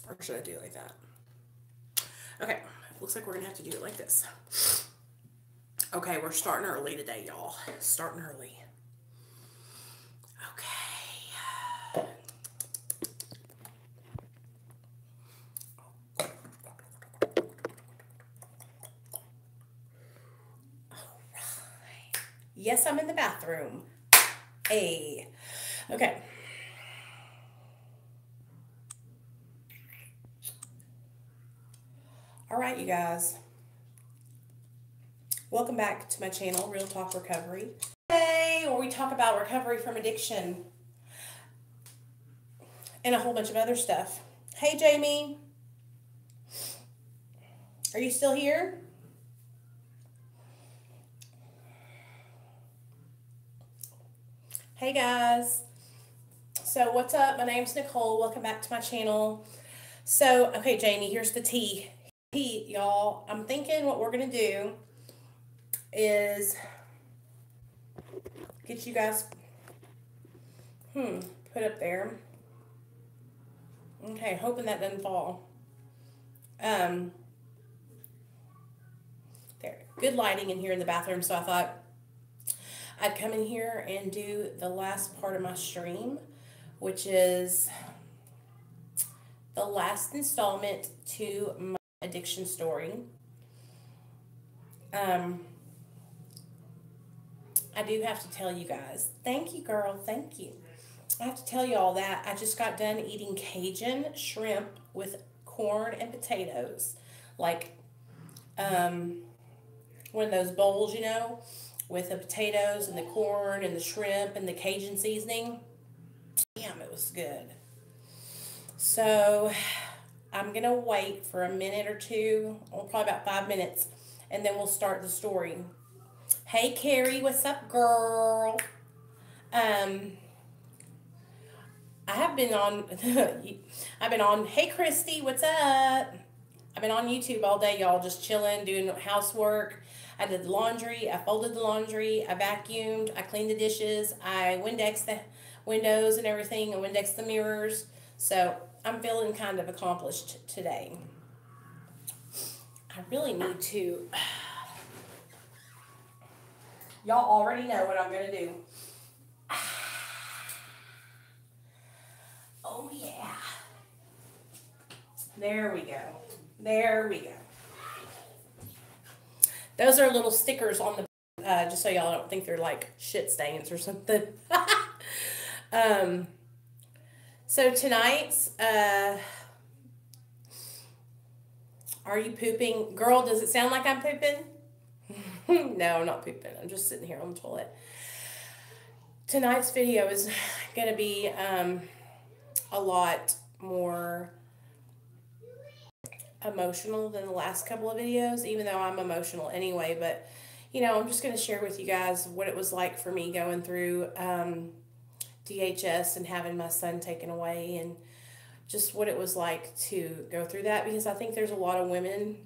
Or should I do it like that? Okay, looks like we're gonna have to do it like this. Okay, we're starting early today, y'all. Starting early. Okay. Alright. Yes, I'm in the bathroom. Hey. Okay. Alright, you guys. Welcome back to my channel, Real Talk Recovery. Today, where we talk about recovery from addiction and a whole bunch of other stuff. Hey, Jamie. Are you still here? Hey, guys. So, what's up? My name's Nicole. Welcome back to my channel. So, okay, Jamie, here's the tea. Y'all. I'm thinking what we're going to do is get you guys put up there. Okay, hoping that doesn't fall. There. Good lighting in here in the bathroom, so I thought I'd come in here and do the last part of my stream, which is the last installment to my addiction story. I do have to tell you guys, thank you, girl, thank you. I have to tell you all that I just got done eating Cajun shrimp with corn and potatoes. Like, one of those bowls, you know, with the potatoes and the corn and the shrimp and the Cajun seasoning. Damn, it was good. So, I'm going to wait for a minute or two, or probably about 5 minutes, and then we'll start the story. Hey, Carrie, what's up, girl? I have been on, hey, Christy, what's up? I've been on YouTube all day, y'all, just chilling, doing housework. I did the laundry, I folded the laundry, I vacuumed, I cleaned the dishes, I Windexed the windows and everything, and Windexed the mirrors. So, I'm feeling kind of accomplished today. I really need to... Y'all already know what I'm going to do. Oh, yeah. There we go. There we go. Those are little stickers on the, just so y'all don't think they're like shit stains or something. So tonight's, are you pooping? Girl, does it sound like I'm pooping? No, I'm not pooping. I'm just sitting here on the toilet. Tonight's video is going to be a lot more emotional than the last couple of videos, even though I'm emotional anyway. But, you know, I'm just going to share with you guys what it was like for me going through DHS and having my son taken away, and just what it was like to go through that, because I think there's a lot of women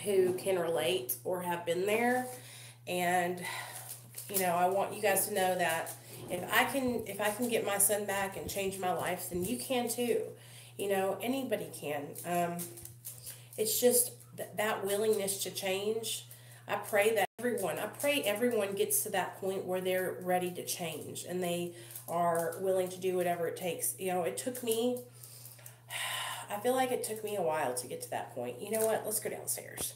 who can relate or have been there. And, you know, I want you guys to know that if I can get my son back and change my life, then you can too. You know, anybody can. It's just that willingness to change. I pray everyone gets to that point where they're ready to change and they are willing to do whatever it takes. You know, it took me, I feel like it took me a while to get to that point. You know what? Let's go downstairs.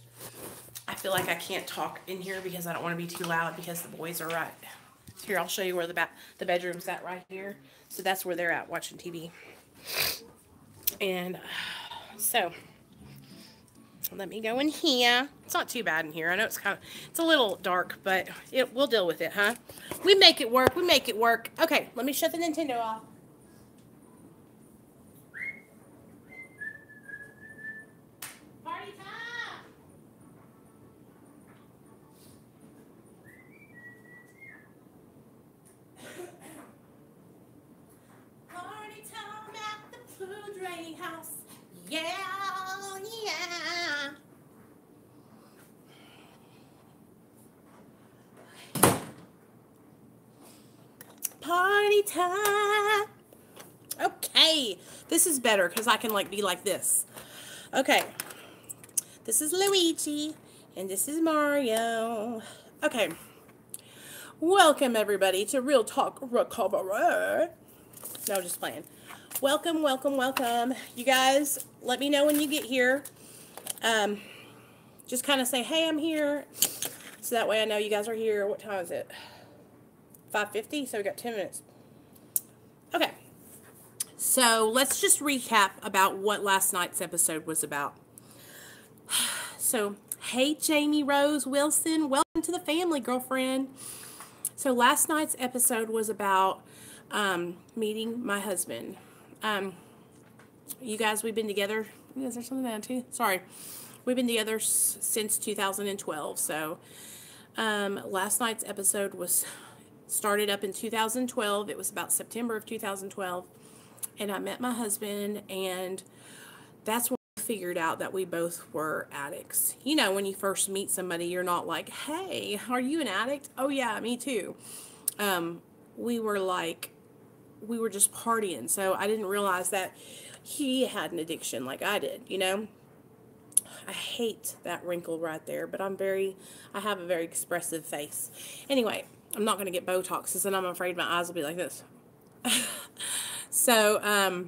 I feel like I can't talk in here because I don't want to be too loud because the boys are right. So here, I'll show you where the bedroom's at right here. So that's where they're at watching TV. And so let me go in here. It's not too bad in here. I know it's a little dark, but we'll deal with it, huh? We make it work. We make it work. Okay, let me shut the Nintendo off. Party time! Party time at the food drain house. Yeah, yeah. Party time. Okay. Hey, this is better because I can like be like this. Okay. This is Luigi, and this is Mario. Okay. Welcome, everybody, to Real Talk Recovery. No, just playing. Welcome, welcome, welcome. You guys, let me know when you get here. Just kind of say, hey, I'm here. So that way I know you guys are here. What time is it? 5:50, so we got 10 minutes. Okay. So let's just recap about what last night's episode was about. So, hey, Jamie Rose Wilson, welcome to the family, girlfriend. So last night's episode was about meeting my husband. You guys, we've been together. You guys are something down too? Sorry. We've been together since 2012. So last night's episode was started up in 2012. It was about September of 2012. And I met my husband, and that's when I figured out that we both were addicts. You know, when you first meet somebody, you're not like, hey, are you an addict? Oh, yeah, me too. We were just partying. So I didn't realize that he had an addiction like I did, you know. I hate that wrinkle right there, but I have a very expressive face. Anyway, I'm not going to get Botox, because then I'm afraid my eyes will be like this. So,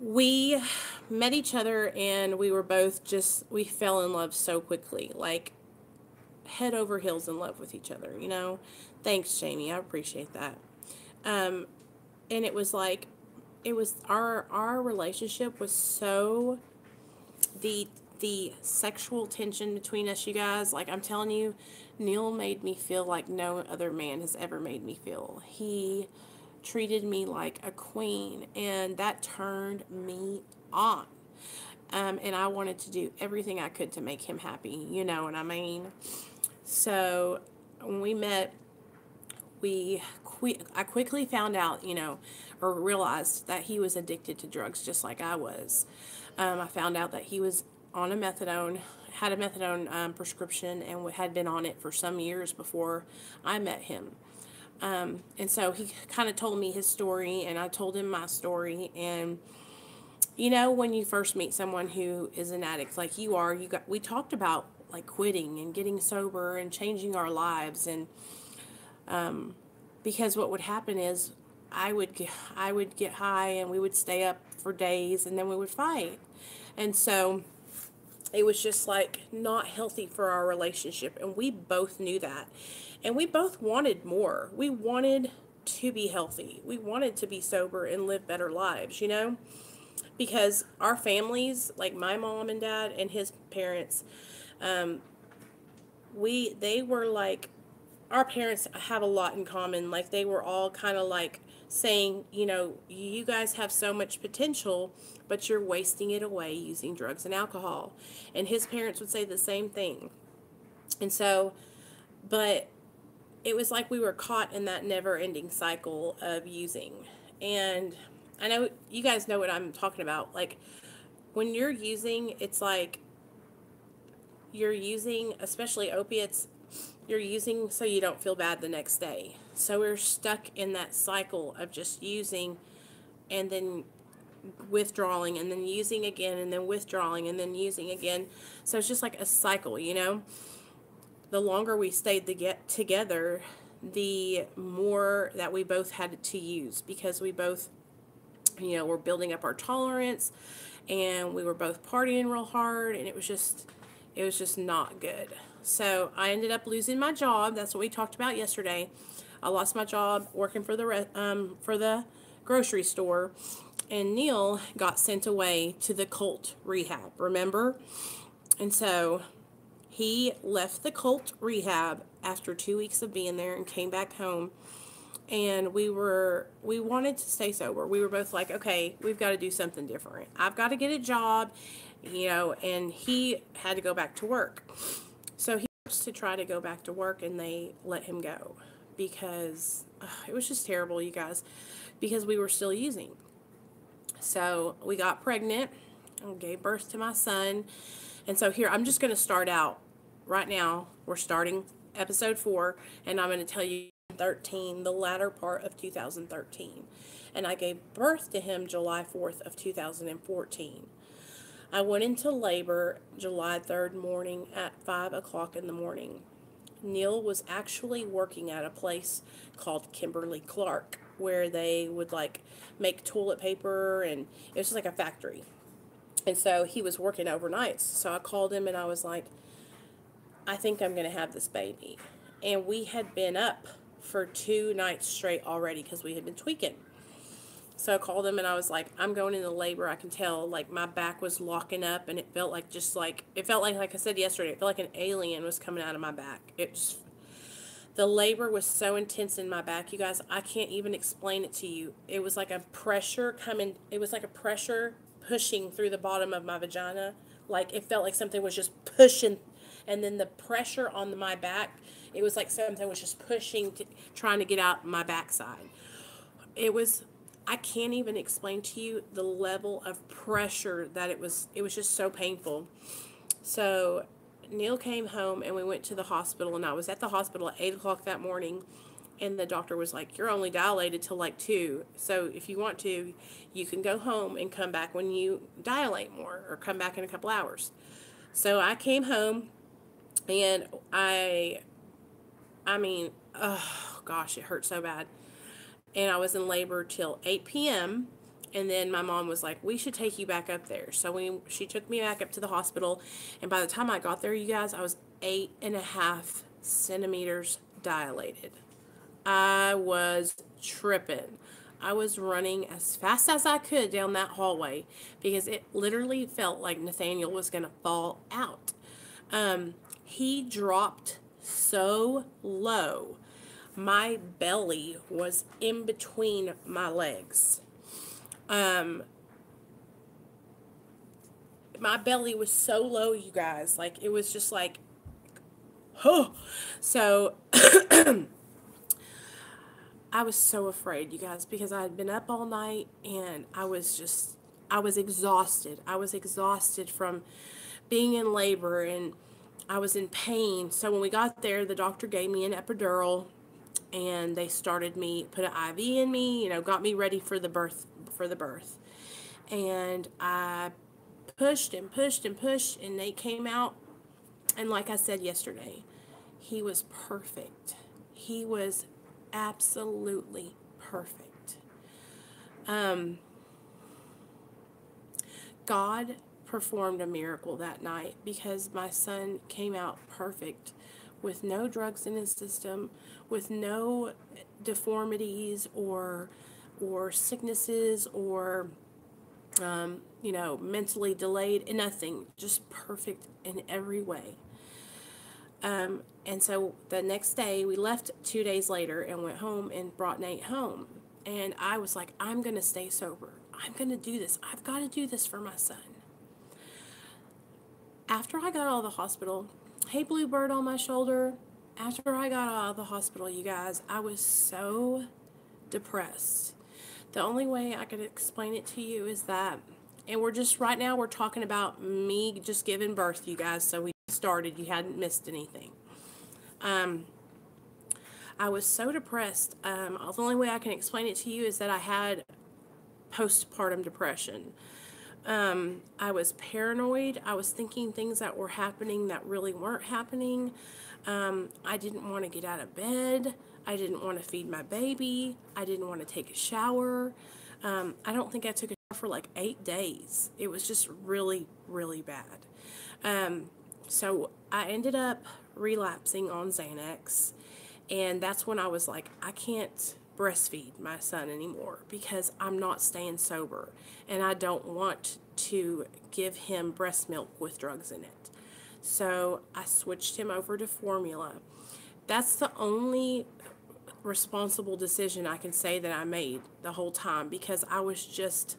we met each other, and we were both we fell in love so quickly, like head over heels in love with each other, you know. Thanks, Jamie. I appreciate that. And it was like, our relationship was so, the sexual tension between us, you guys, like I'm telling you, Neil made me feel like no other man has ever made me feel. He treated me like a queen, and that turned me on. And I wanted to do everything I could to make him happy, you know what I mean? So when we met, I quickly found out, you know, or realized that he was addicted to drugs just like I was. I found out that he was on had a methadone prescription, and had been on it for some years before I met him. And so he kind of told me his story, and I told him my story. And, you know, when you first meet someone who is an addict like you are, we talked about like quitting and getting sober and changing our lives. And, because what would happen is I would get high, and we would stay up for days, and then we would fight. And so it was just like not healthy for our relationship. And we both knew that. And we both wanted more. We wanted to be healthy. We wanted to be sober and live better lives, you know? Because our families, like my mom and dad and his parents, they were like, our parents have a lot in common. Like, they were all kind of like saying, you know, you guys have so much potential, but you're wasting it away using drugs and alcohol. And his parents would say the same thing. And so, but it was like we were caught in that never-ending cycle of using. And I know you guys know what I'm talking about. Like, when you're using, it's like you're using, especially opiates, you're using so you don't feel bad the next day. So we're stuck in that cycle of just using and then withdrawing and then using again and then withdrawing and then using again. So it's just like a cycle, you know? The longer we stayed together, the more that we both had to use, because we both, you know, were building up our tolerance, and we were both partying real hard, and it was just not good. So I ended up losing my job. That's what we talked about yesterday. I lost my job working for the grocery store, and Neil got sent away to the cult rehab, remember? And so he left the cult rehab after 2 weeks of being there and came back home. And we wanted to stay sober. We were both like, okay, we've got to do something different. I've got to get a job, you know, and he had to go back to work. So he was to try to go back to work, and they let him go because it was just terrible, you guys, because we were still using. So we got pregnant and gave birth to my son. And so here, I'm just going to start out right now. We're starting episode 4, and I'm going to tell you 13, the latter part of 2013. and I gave birth to him July 4th of 2014. I went into labor July 3rd morning at 5 o'clock in the morning. Neil was actually working at a place called Kimberly Clark, where they would like make toilet paper, and it was just like a factory. And so he was working overnights. So I called him and I was like, I think I'm going to have this baby. And we had been up for 2 nights straight already because we had been tweaking. So I called him and I was like, I'm going into labor. I can tell, like, my back was locking up, and it felt like like I said yesterday, it felt like an alien was coming out of my back. The labor was so intense in my back, you guys, I can't even explain it to you. It was like a pressure pushing through the bottom of my vagina. Like, it felt like something was just pushing, and then the pressure on my back, it was like something was just pushing, trying to get out my backside. I can't even explain to you the level of pressure that it was. It was just so painful. So Neil came home and we went to the hospital, and I was at the hospital at 8 o'clock that morning, and the doctor was like, you're only dilated till like 2. So if you want to, you can go home and come back when you dilate more, or come back in a couple hours. So I came home, and I mean, oh gosh, it hurt so bad. And I was in labor till 8 p.m. And then my mom was like, we should take you back up there. So she took me back up to the hospital. And by the time I got there, you guys, I was 8.5 centimeters dilated. I was tripping. I was running as fast as I could down that hallway because it literally felt like Nathaniel was going to fall out. He dropped so low. My belly was in between my legs. My belly was so low, you guys. Like, it was just like, oh. So, I was so afraid, you guys, because I had been up all night, and I was exhausted. I was exhausted from being in labor, and I was in pain. So when we got there, the doctor gave me an epidural, and they started put an IV in me, got me ready for the birth. And I pushed and pushed and pushed, and they came out. And like I said yesterday, he was perfect. He was absolutely perfect. God performed a miracle that night because my son came out perfect, with no drugs in his system, with no deformities or sicknesses or mentally delayed, nothing, just perfect in every way. And so the next day, we left 2 days later and went home and brought Nate home. And I was like, I'm going to stay sober. I'm going to do this. I've got to do this for my son. After I got out of the hospital, hey, Bluebird on my shoulder, after I got out of the hospital, you guys, I was so depressed. The only way I could explain it to you is that, and right now we're talking about me just giving birth, you guys, so we started, you hadn't missed anything. I was so depressed. The only way I can explain it to you is that I had postpartum depression. I was paranoid. I was thinking things that were happening that really weren't happening. I didn't want to get out of bed. I didn't want to feed my baby. I didn't want to take a shower. I don't think I took a shower for like 8 days. It was just really, really bad. So I ended up relapsing on Xanax, and that's when I was like, I can't breastfeed my son anymore because I'm not staying sober, and I don't want to give him breast milk with drugs in it. So I switched him over to formula. That's the only responsible decision I can say that I made the whole time, because I was just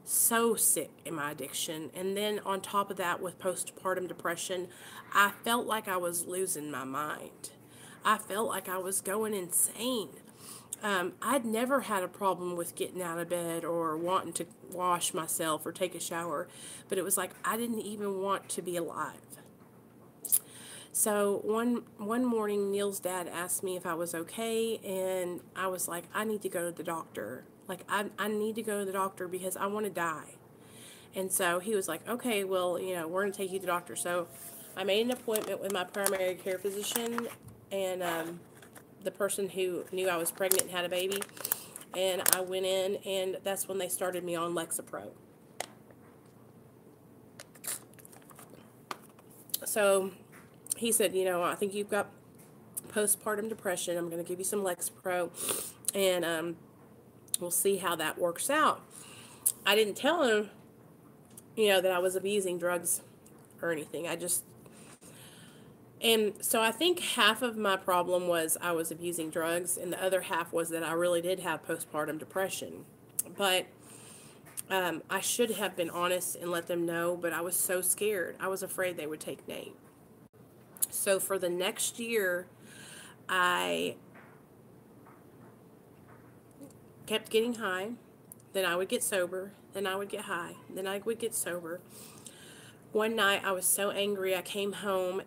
so sick in my addiction. And then on top of that, with postpartum depression, I felt like I was losing my mind. I felt like I was going insane. I'd never had a problem with getting out of bed or wanting to wash myself or take a shower, but it was like I didn't even want to be alive. So one morning, Neil's dad asked me if I was okay, and I was like, I need to go to the doctor. Like, I need to go to the doctor because I want to die. And so he was like, okay, well, we're going to take you to the doctor. So I made an appointment with my primary care physician and the person who knew I was pregnant and had a baby. And I went in, and that's when they started me on Lexapro. So he said, I think you've got postpartum depression. I'm going to give you some Lexapro, and we'll see how that works out. I didn't tell him, that I was abusing drugs or anything. And so I think half of my problem was I was abusing drugs, and the other half was that I really did have postpartum depression. But I should have been honest and let them know, but I was so scared. I was afraid they would take Nate. So for the next year, I kept getting high. Then I would get sober. Then I would get high. Then I would get sober. One night I was so angry, I came home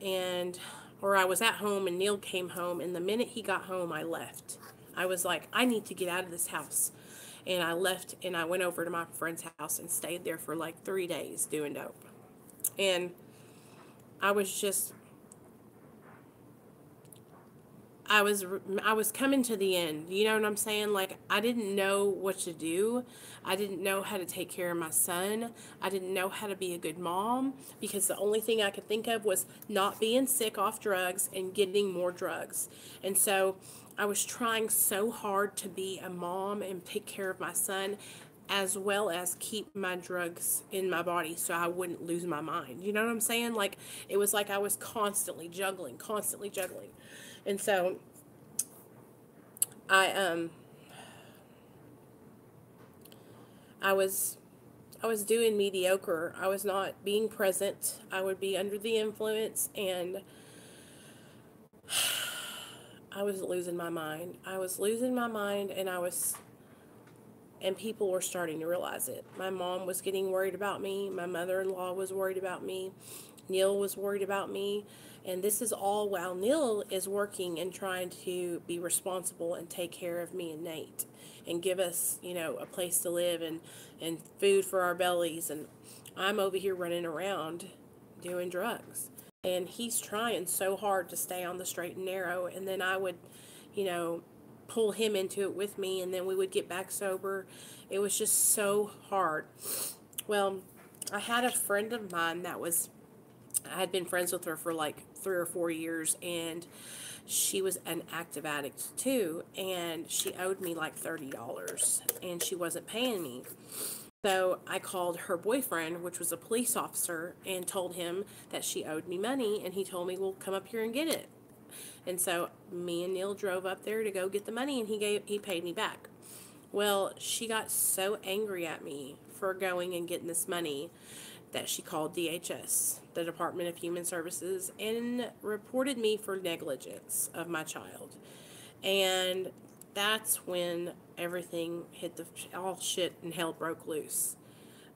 or I was at home and Neil came home, and the minute he got home, I left. I was like, I need to get out of this house. And I left and I went over to my friend's house and stayed there for like 3 days doing dope. And I was coming to the end. You know what I'm saying? Like, I didn't know what to do. I didn't know how to take care of my son. I didn't know how to be a good mom, because the only thing I could think of was not being sick off drugs and getting more drugs. And so I was trying so hard to be a mom and take care of my son, as well as keep my drugs in my body so I wouldn't lose my mind. You know what I'm saying? Like, it was like I was constantly juggling. And so I was doing mediocre. I was not being present. I would be under the influence, and I was losing my mind. And people were starting to realize it. My mom was getting worried about me. My mother-in-law was worried about me. Neil was worried about me. And this is all while Neil is working and trying to be responsible and take care of me and Nate and give us, a place to live and food for our bellies. And I'm over here running around doing drugs. And he's trying so hard to stay on the straight and narrow. And then I would, pull him into it with me, and then we would get back sober. It was just so hard. Well, I had a friend of mine I had been friends with her for like 3 or 4 years, and she was an active addict too, and she owed me like $30, and she wasn't paying me. So I called her boyfriend, which was a police officer, and told him that she owed me money, and he told me, well, come up here and get it. And so me and Neil drove up there to go get the money, and he paid me back. Well, she got so angry at me for going and getting this money that she called DHS, the Department of Human Services, and reported me for negligence of my child. And that's when everything hit all shit and hell broke loose.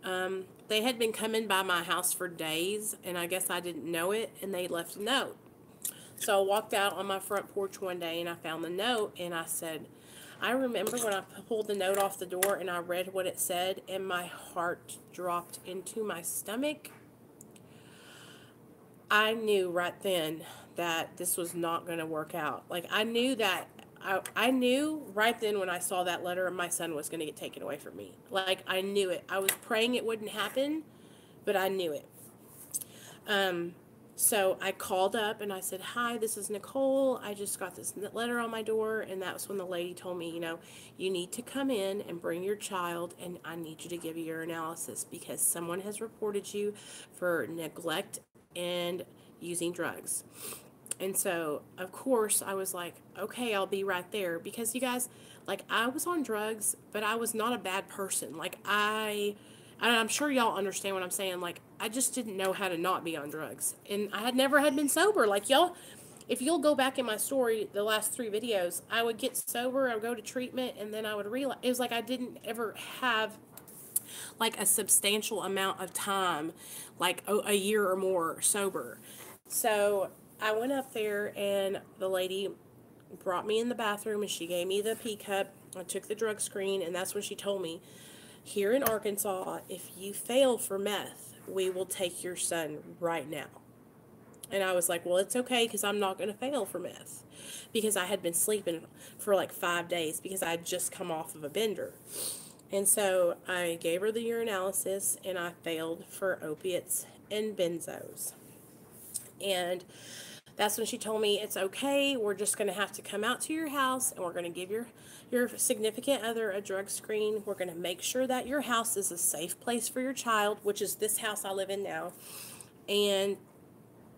They had been coming by my house for days, and I guess I didn't know it, and they left a note. So I walked out on my front porch one day, and I found the note, and I said, I remember when I pulled the note off the door and I read what it said, and my heart dropped into my stomach. I knew right then that this was not going to work out. Like, I knew right then when I saw that letter, my son was going to get taken away from me. Like, I knew it. I was praying it wouldn't happen, but I knew it. So I called up and I said, hi, this is Nicole. I just got this letter on my door. And that was when the lady told me, you need to come in and bring your child, and I need you to give your analysis because someone has reported you for neglect and using drugs. And so, of course, I was like, okay, I'll be right there. Because, you guys, like, I was on drugs, but I was not a bad person. Like, I'm sure y'all understand what I'm saying. Like, I just didn't know how to not be on drugs. And I had never been sober. Like, y'all, if you'll go back in my story, the last 3 videos, I would get sober, I would go to treatment, and then I would realize, it was like I didn't ever have, like, a substantial amount of time, like a year or more sober. So I went up there, and the lady brought me in the bathroom, and she gave me the pee cup, I took the drug screen, and that's when she told me, here in Arkansas, if you fail for meth, we will take your son right now. And I was like, well, it's okay because I'm not going to fail for meth. Because I had been sleeping for like 5 days because I had just come off of a bender. And so I gave her the urinalysis and I failed for opiates and benzos. And that's when she told me, it's okay, we're just going to have to come out to your house and we're going to give your significant other a drug screen. We're going to make sure that your house is a safe place for your child, which is this house I live in now. And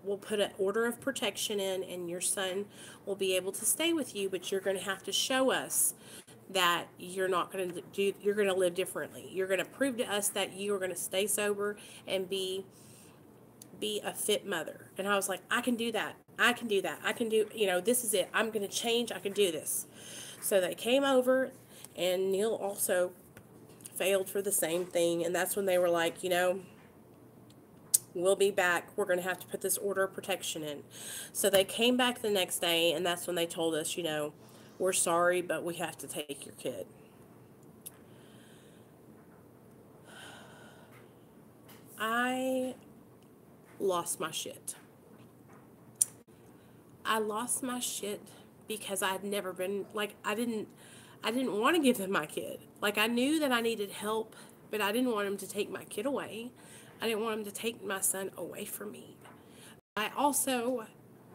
we'll put an order of protection in, and your son will be able to stay with you, but you're going to have to show us that you're not going to do, you're going to live differently. You're going to prove to us that you are going to stay sober and be a fit mother. And I was like, I can do that. I can do that. I can do, this is it. I'm going to change. I can do this. So they came over, and Neil also failed for the same thing. And that's when they were like, we'll be back. We're going to have to put this order of protection in. So they came back the next day, and that's when they told us, we're sorry, but we have to take your kid. I lost my shit. I lost my shit because I had never been, I didn't want to give them my kid. I knew that I needed help, but I didn't want them to take my kid away. I didn't want them to take my son away from me. I also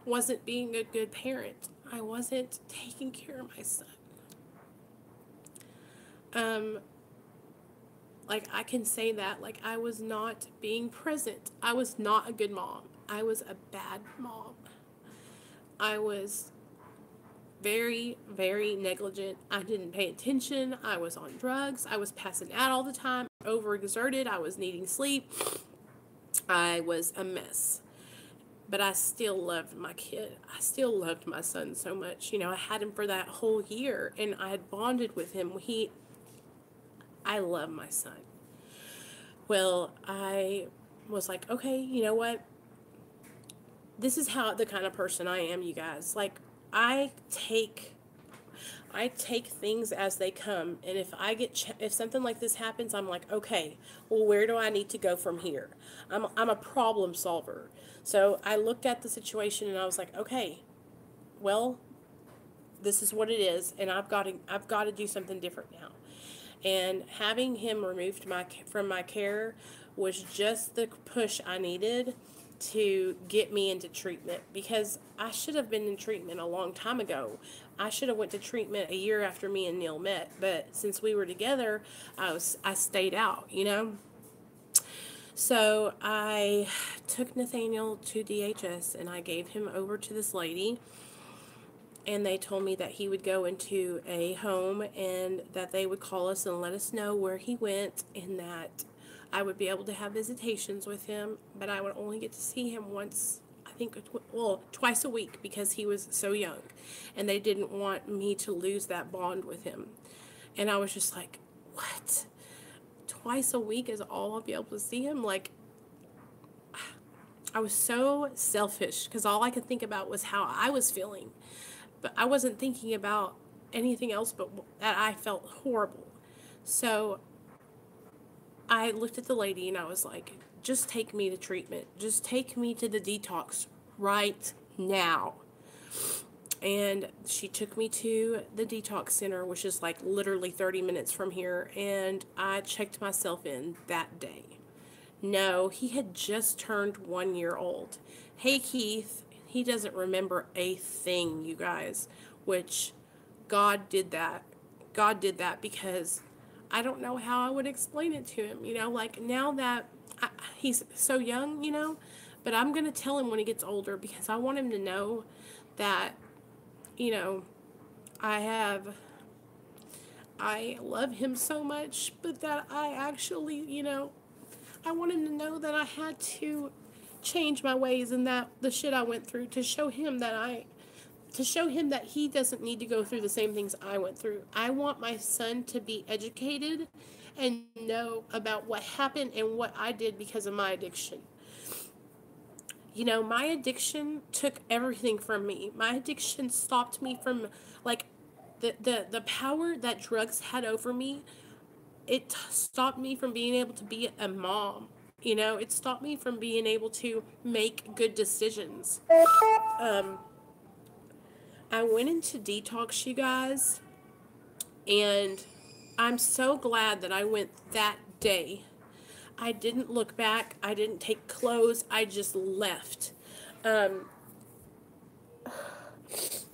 wasn't being a good parent. I wasn't taking care of my son. I can say that, I was not being present. I was not a good mom. I was a bad mom. I was very, very negligent. I didn't pay attention. I was on drugs. I was passing out all the time, overexerted. I was needing sleep. I was a mess. But I still loved my kid. I still loved my son so much. I had him for that whole year, and I had bonded with him. I love my son. Well, I was like, okay, you know what? This is the kind of person I am, you guys. I take things as they come, and if something like this happens, I'm like, okay, well, where do I need to go from here? I'm a problem solver. So I looked at the situation and I was like, okay, well, this is what it is, and I've got to do something different now. And having him removed from my care was just the push I needed to get me into treatment, because I should have been in treatment a long time ago. I should have went to treatment a year after me and Neil met, but since we were together, I stayed out, So I took Nathaniel to DHS and I gave him over to this lady, and they told me that he would go into a home and that they would call us and let us know where he went, and that I would be able to have visitations with him, but I would only get to see him twice a week because he was so young, and they didn't want me to lose that bond with him. And I was just like, what? Twice a week is all I'll be able to see him? I was so selfish because all I could think about was how I was feeling, but I wasn't thinking about anything else but that I felt horrible. So I looked at the lady and I was like, just take me to treatment. Just take me to the detox right now. And she took me to the detox center, which is literally 30 minutes from here, and I checked myself in that day. No, he had just turned 1 year old. Hey, Keith, he doesn't remember a thing, you guys, which God did that. God did that because I don't know how I would explain it to him, now that he's so young, but I'm going to tell him when he gets older, because I want him to know that, I love him so much, but that I actually, I want him to know that I had to change my ways, and that the shit I went through to show him that he doesn't need to go through the same things I went through. I want my son to be educated and know about what happened and what I did because of my addiction. My addiction took everything from me. My addiction stopped me from, the power that drugs had over me, it stopped me from being able to be a mom. You know, it stopped me from being able to make good decisions. Um, I went into detox, you guys, and I'm so glad that I went that day. I didn't look back. I didn't take clothes. I just left. Um,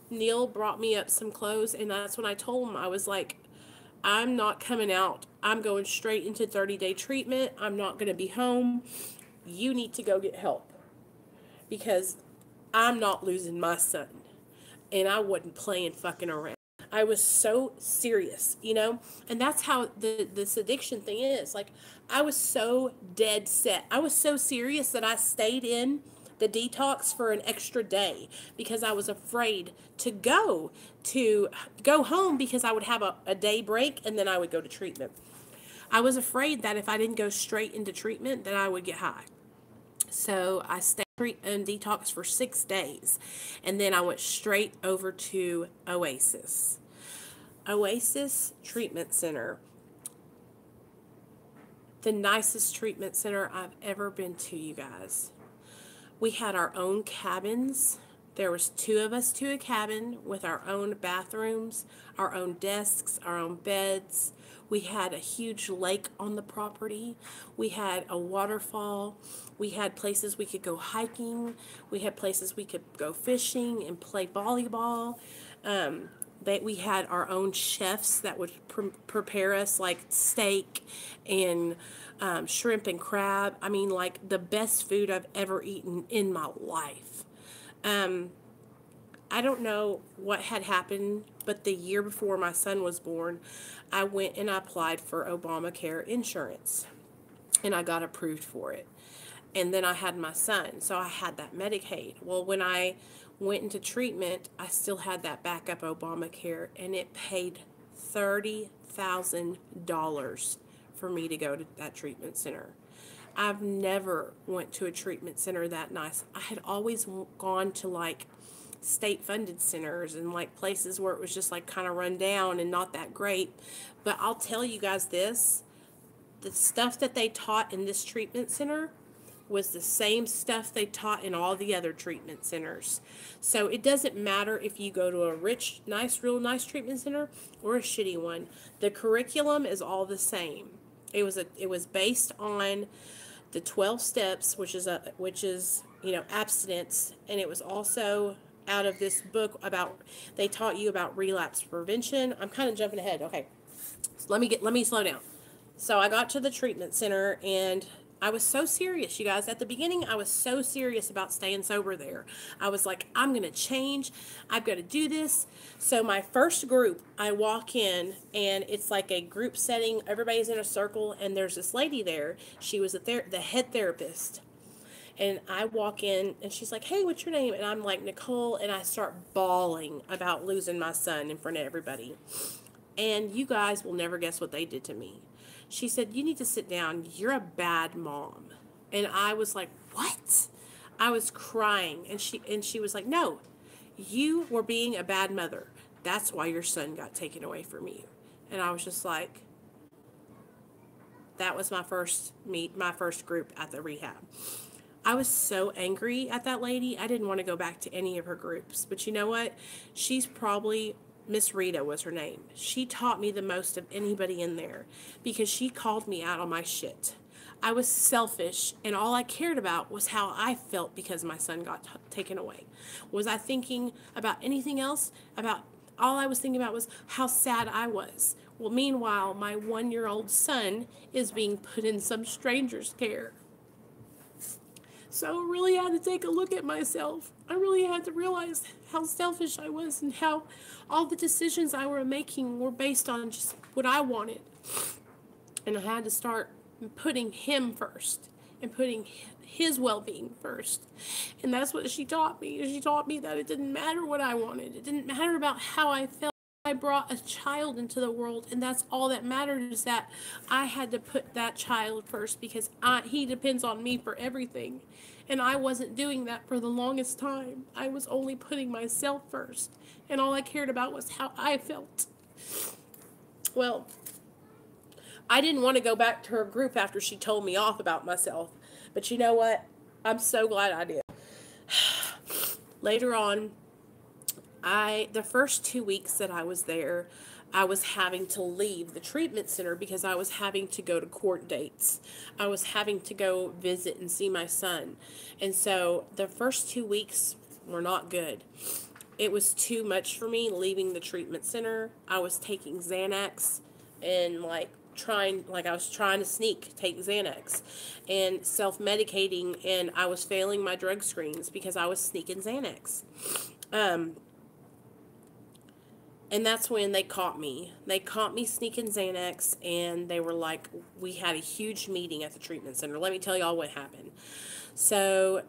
Neil brought me up some clothes, and that's when I told him, I was like, I'm not coming out. I'm going straight into 30-day treatment. I'm not going to be home. You need to go get help, because I'm not losing my son. And I wasn't playing fucking around. I was so serious, you know? And that's how this addiction thing is. Like, I was so dead set. I was so serious that I stayed in the detox for an extra day because I was afraid to go home, because I would have a day break and then I would go to treatment. I was afraid that if I didn't go straight into treatment, that I would get high. So I stayed in detox for 6 days, and then I went straight over to Oasis. Oasis Treatment Center. The nicest treatment center I've ever been to, you guys. We had our own cabins. There was 2 of us to a cabin with our own bathrooms, our own desks, our own beds. We had a huge lake on the property. We had a waterfall. We had places we could go hiking. We had places we could go fishing and play volleyball. We had our own chefs that would prepare us like steak and shrimp and crab. I mean, like the best food I've ever eaten in my life. I don't know what had happened, but the year before my son was born, I went and I applied for Obamacare insurance, and I got approved for it. And then I had my son, so I had that Medicaid. Well, when I went into treatment, I still had that backup Obamacare, and it paid $30,000 for me to go to that treatment center. I've never went to a treatment center that nice. I had always gone to like state funded centers and like places where it was just like kind of run down and not that great. But I'll tell you guys this, the stuff that they taught in this treatment center was the same stuff they taught in all the other treatment centers. So it doesn't matter if you go to a rich, nice, real nice treatment center or a shitty one. The curriculum is all the same. It was based on the 12 steps, which is abstinence, and it was also out of this book they taught you about relapse prevention. I'm kind of jumping ahead. Okay. So let me slow down. So I got to the treatment center, and I was so serious, you guys. At the beginning, I was so serious about staying sober there. I was like, I'm going to change. I've got to do this. So my first group, I walk in, and it's like a group setting. Everybody's in a circle, and there's this lady there. She was the head therapist. And I walk in, and she's like, hey, what's your name? And I'm like, Nicole, and I start bawling about losing my son in front of everybody. And you guys will never guess what they did to me. She said, you need to sit down. You're a bad mom. And I was like, what? I was crying. And she was like, no, you were being a bad mother. That's why your son got taken away from you. And I was just like, that was my first group at the rehab. I was so angry at that lady. I didn't want to go back to any of her groups. But you know what? She's probably, Miss Rita was her name. She taught me the most of anybody in there because she called me out on my shit. I was selfish, and all I cared about was how I felt because my son got taken away. Was I thinking about anything else? All I was thinking about was how sad I was. Well, meanwhile, my 1-year-old son is being put in some stranger's care. So I really had to take a look at myself. I really had to realize how selfish I was and how all the decisions I were making were based on just what I wanted. And I had to start putting him first and putting his well-being first. And that's what she taught me. She taught me that it didn't matter what I wanted. It didn't matter about how I felt. I brought a child into the world, and that's all that mattered, is that I had to put that child first, because he depends on me for everything. And I wasn't doing that for the longest time. I was only putting myself first, and all I cared about was how I felt. Well, I didn't want to go back to her group after she told me off about myself. But you know what? I'm so glad I did. Later on, the first 2 weeks that I was there, I was having to leave the treatment center because I was having to go to court dates. I was having to go visit and see my son. And so the first 2 weeks were not good. It was too much for me leaving the treatment center. I was taking Xanax and I was trying to take Xanax and self-medicating, and I was failing my drug screens because I was sneaking Xanax. And that's when they caught me. They caught me sneaking Xanax, and they were like, we had a huge meeting at the treatment center. Let me tell y'all what happened. So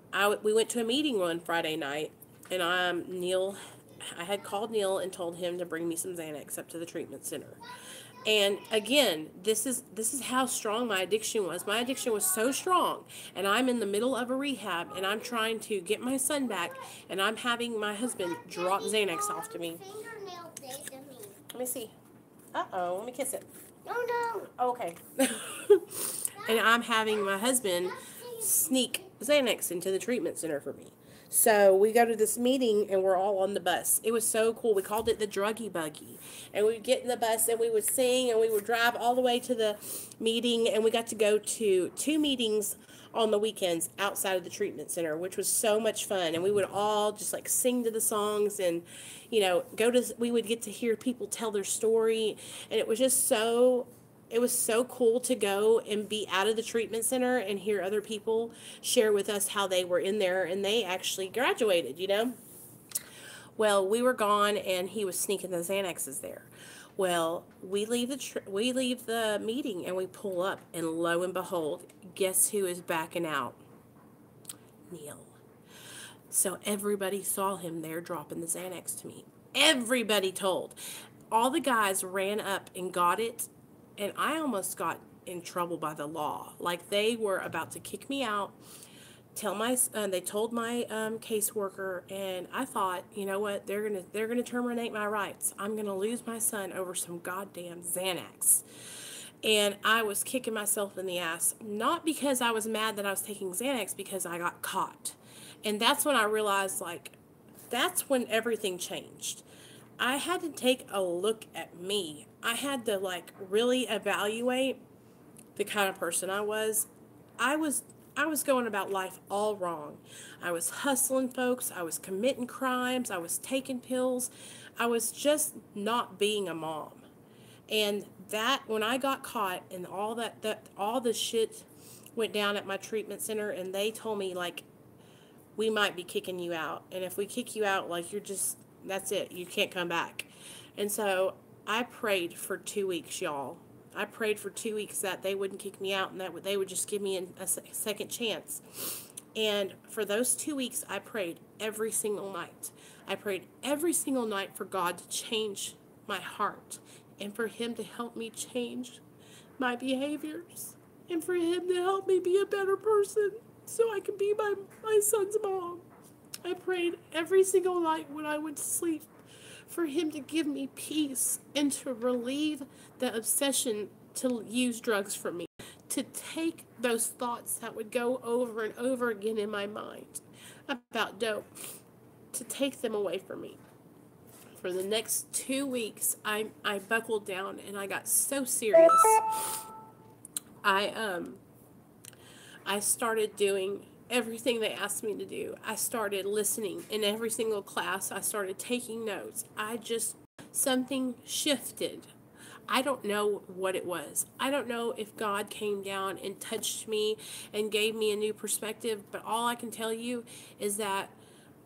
we went to a meeting one Friday night, and I had called Neil and told him to bring me some Xanax up to the treatment center. And again, this is how strong my addiction was. My addiction was so strong, and I'm in the middle of a rehab, and I'm trying to get my son back, and I'm having my husband drop Xanax off to me. Let me see. Uh-oh, let me kiss it. No. Okay. And I'm having my husband sneak Xanax into the treatment center for me. So we go to this meeting, and we're all on the bus. It was so cool. We called it the druggy buggy. And we would get in the bus, and we would sing, and we would drive all the way to the meeting. And we got to go to 2 meetings on the weekends outside of the treatment center, which was so much fun. And we would all just sing to the songs, and we would get to hear people tell their story. And it was just so cool to go and be out of the treatment center and hear other people share with us how they were in there, and they actually graduated, Well, we were gone, and he was sneaking the Xanaxes there. Well, we leave the meeting, and we pull up, and lo and behold, guess who is backing out? Neil. So everybody saw him there dropping the Xanax to me. Everybody told. All the guys ran up and got it, and I almost got in trouble by the law. They were about to kick me out. They told my caseworker, and I thought, you know what? They're gonna terminate my rights. I'm gonna lose my son over some goddamn Xanax. And I was kicking myself in the ass, not because I was mad that I was taking Xanax, because I got caught. And that's when I realized, that's when everything changed. I had to take a look at me. I had to really evaluate the kind of person I was. I was going about life all wrong. I was hustling folks. I was committing crimes. I was taking pills. I was just not being a mom. And that, when I got caught and all the shit went down at my treatment center, and they told me, we might be kicking you out. And if we kick you out, that's it. You can't come back. And so I prayed for 2 weeks, y'all. I prayed for 2 weeks that they wouldn't kick me out, and that they would just give me a second chance. And for those 2 weeks, I prayed every single night. I prayed every single night for God to change my heart, and for Him to help me change my behaviors, and for Him to help me be a better person so I could be my son's mom. I prayed every single night when I went to sleep for Him to give me peace and to relieve the obsession to use drugs from me, to take those thoughts that would go over and over again in my mind about dope, to take them away from me. For the next 2 weeks, I buckled down, and I got so serious. I started doing everything they asked me to do. I started listening in every single class. I started taking notes. Something shifted. I don't know what it was. I don't know if God came down and touched me and gave me a new perspective, but all I can tell you is that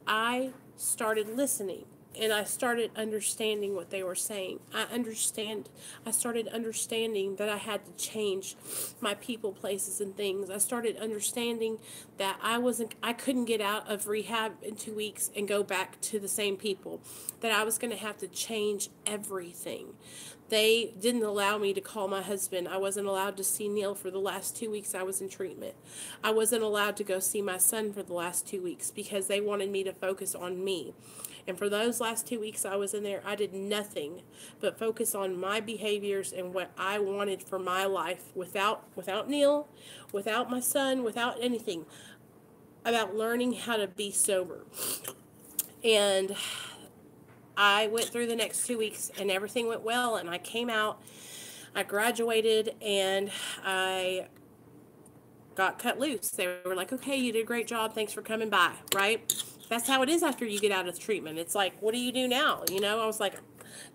I started listening. and I started understanding what they were saying. I started understanding that I had to change my people, places, and things. I started understanding that I couldn't get out of rehab in 2 weeks and go back to the same people, that I was going to have to change everything. They didn't allow me to call my husband. I wasn't allowed to see Neil for the last 2 weeks I was in treatment. I wasn't allowed to go see my son for the last 2 weeks because they wanted me to focus on me. And for those last 2 weeks I was in there, I did nothing but focus on my behaviors and what I wanted for my life without Neil, without my son, without anything, about learning how to be sober. And I went through the next 2 weeks and everything went well, and I came out, I graduated, and I got cut loose. They were like, okay, you did a great job, thanks for coming by, right? That's how it is after you get out of treatment. It's like, what do you do now? You know, I was like,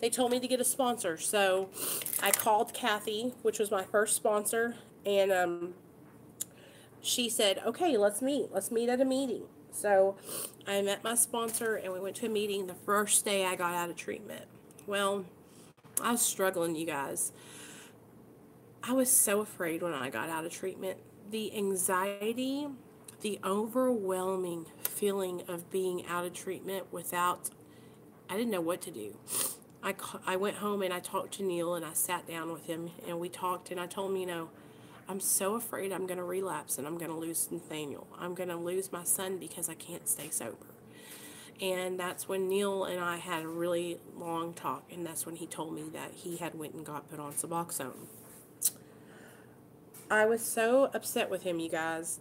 they told me to get a sponsor. So I called Kathy, which was my first sponsor, and she said, okay, let's meet at a meeting. So I met my sponsor and we went to a meeting the first day I got out of treatment. Well, I was struggling, you guys. I was so afraid when I got out of treatment. The anxiety, the overwhelming feeling of being out of treatment I didn't know what to do. I went home and I talked to Neil, and I sat down with him and we talked, and I told him, you know, I'm so afraid I'm going to relapse and I'm going to lose Nathaniel. I'm going to lose my son because I can't stay sober. And that's when Neil and I had a really long talk, and that's when he told me that he had went and got put on Suboxone. I was so upset with him, you guys,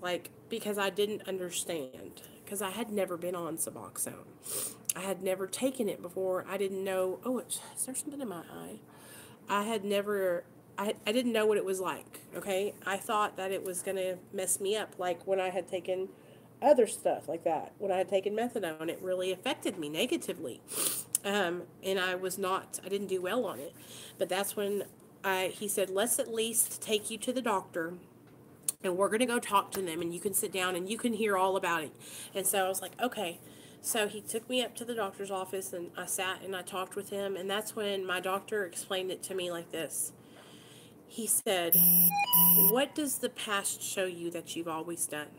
because I didn't understand, because I had never been on Suboxone. I had never taken it before. I didn't know, is there something in my eye? I didn't know what it was like, okay? I thought that it was going to mess me up, like when I had taken other stuff like that. When I had taken methadone, it really affected me negatively. And I didn't do well on it. But that's when he said, let's at least take you to the doctor, and we're going to go talk to them, and you can sit down and you can hear all about it. And so I was like, okay. So he took me up to the doctor's office, and I sat and I talked with him, and that's when my doctor explained it to me like this. He said, what does the past show you that you've always done?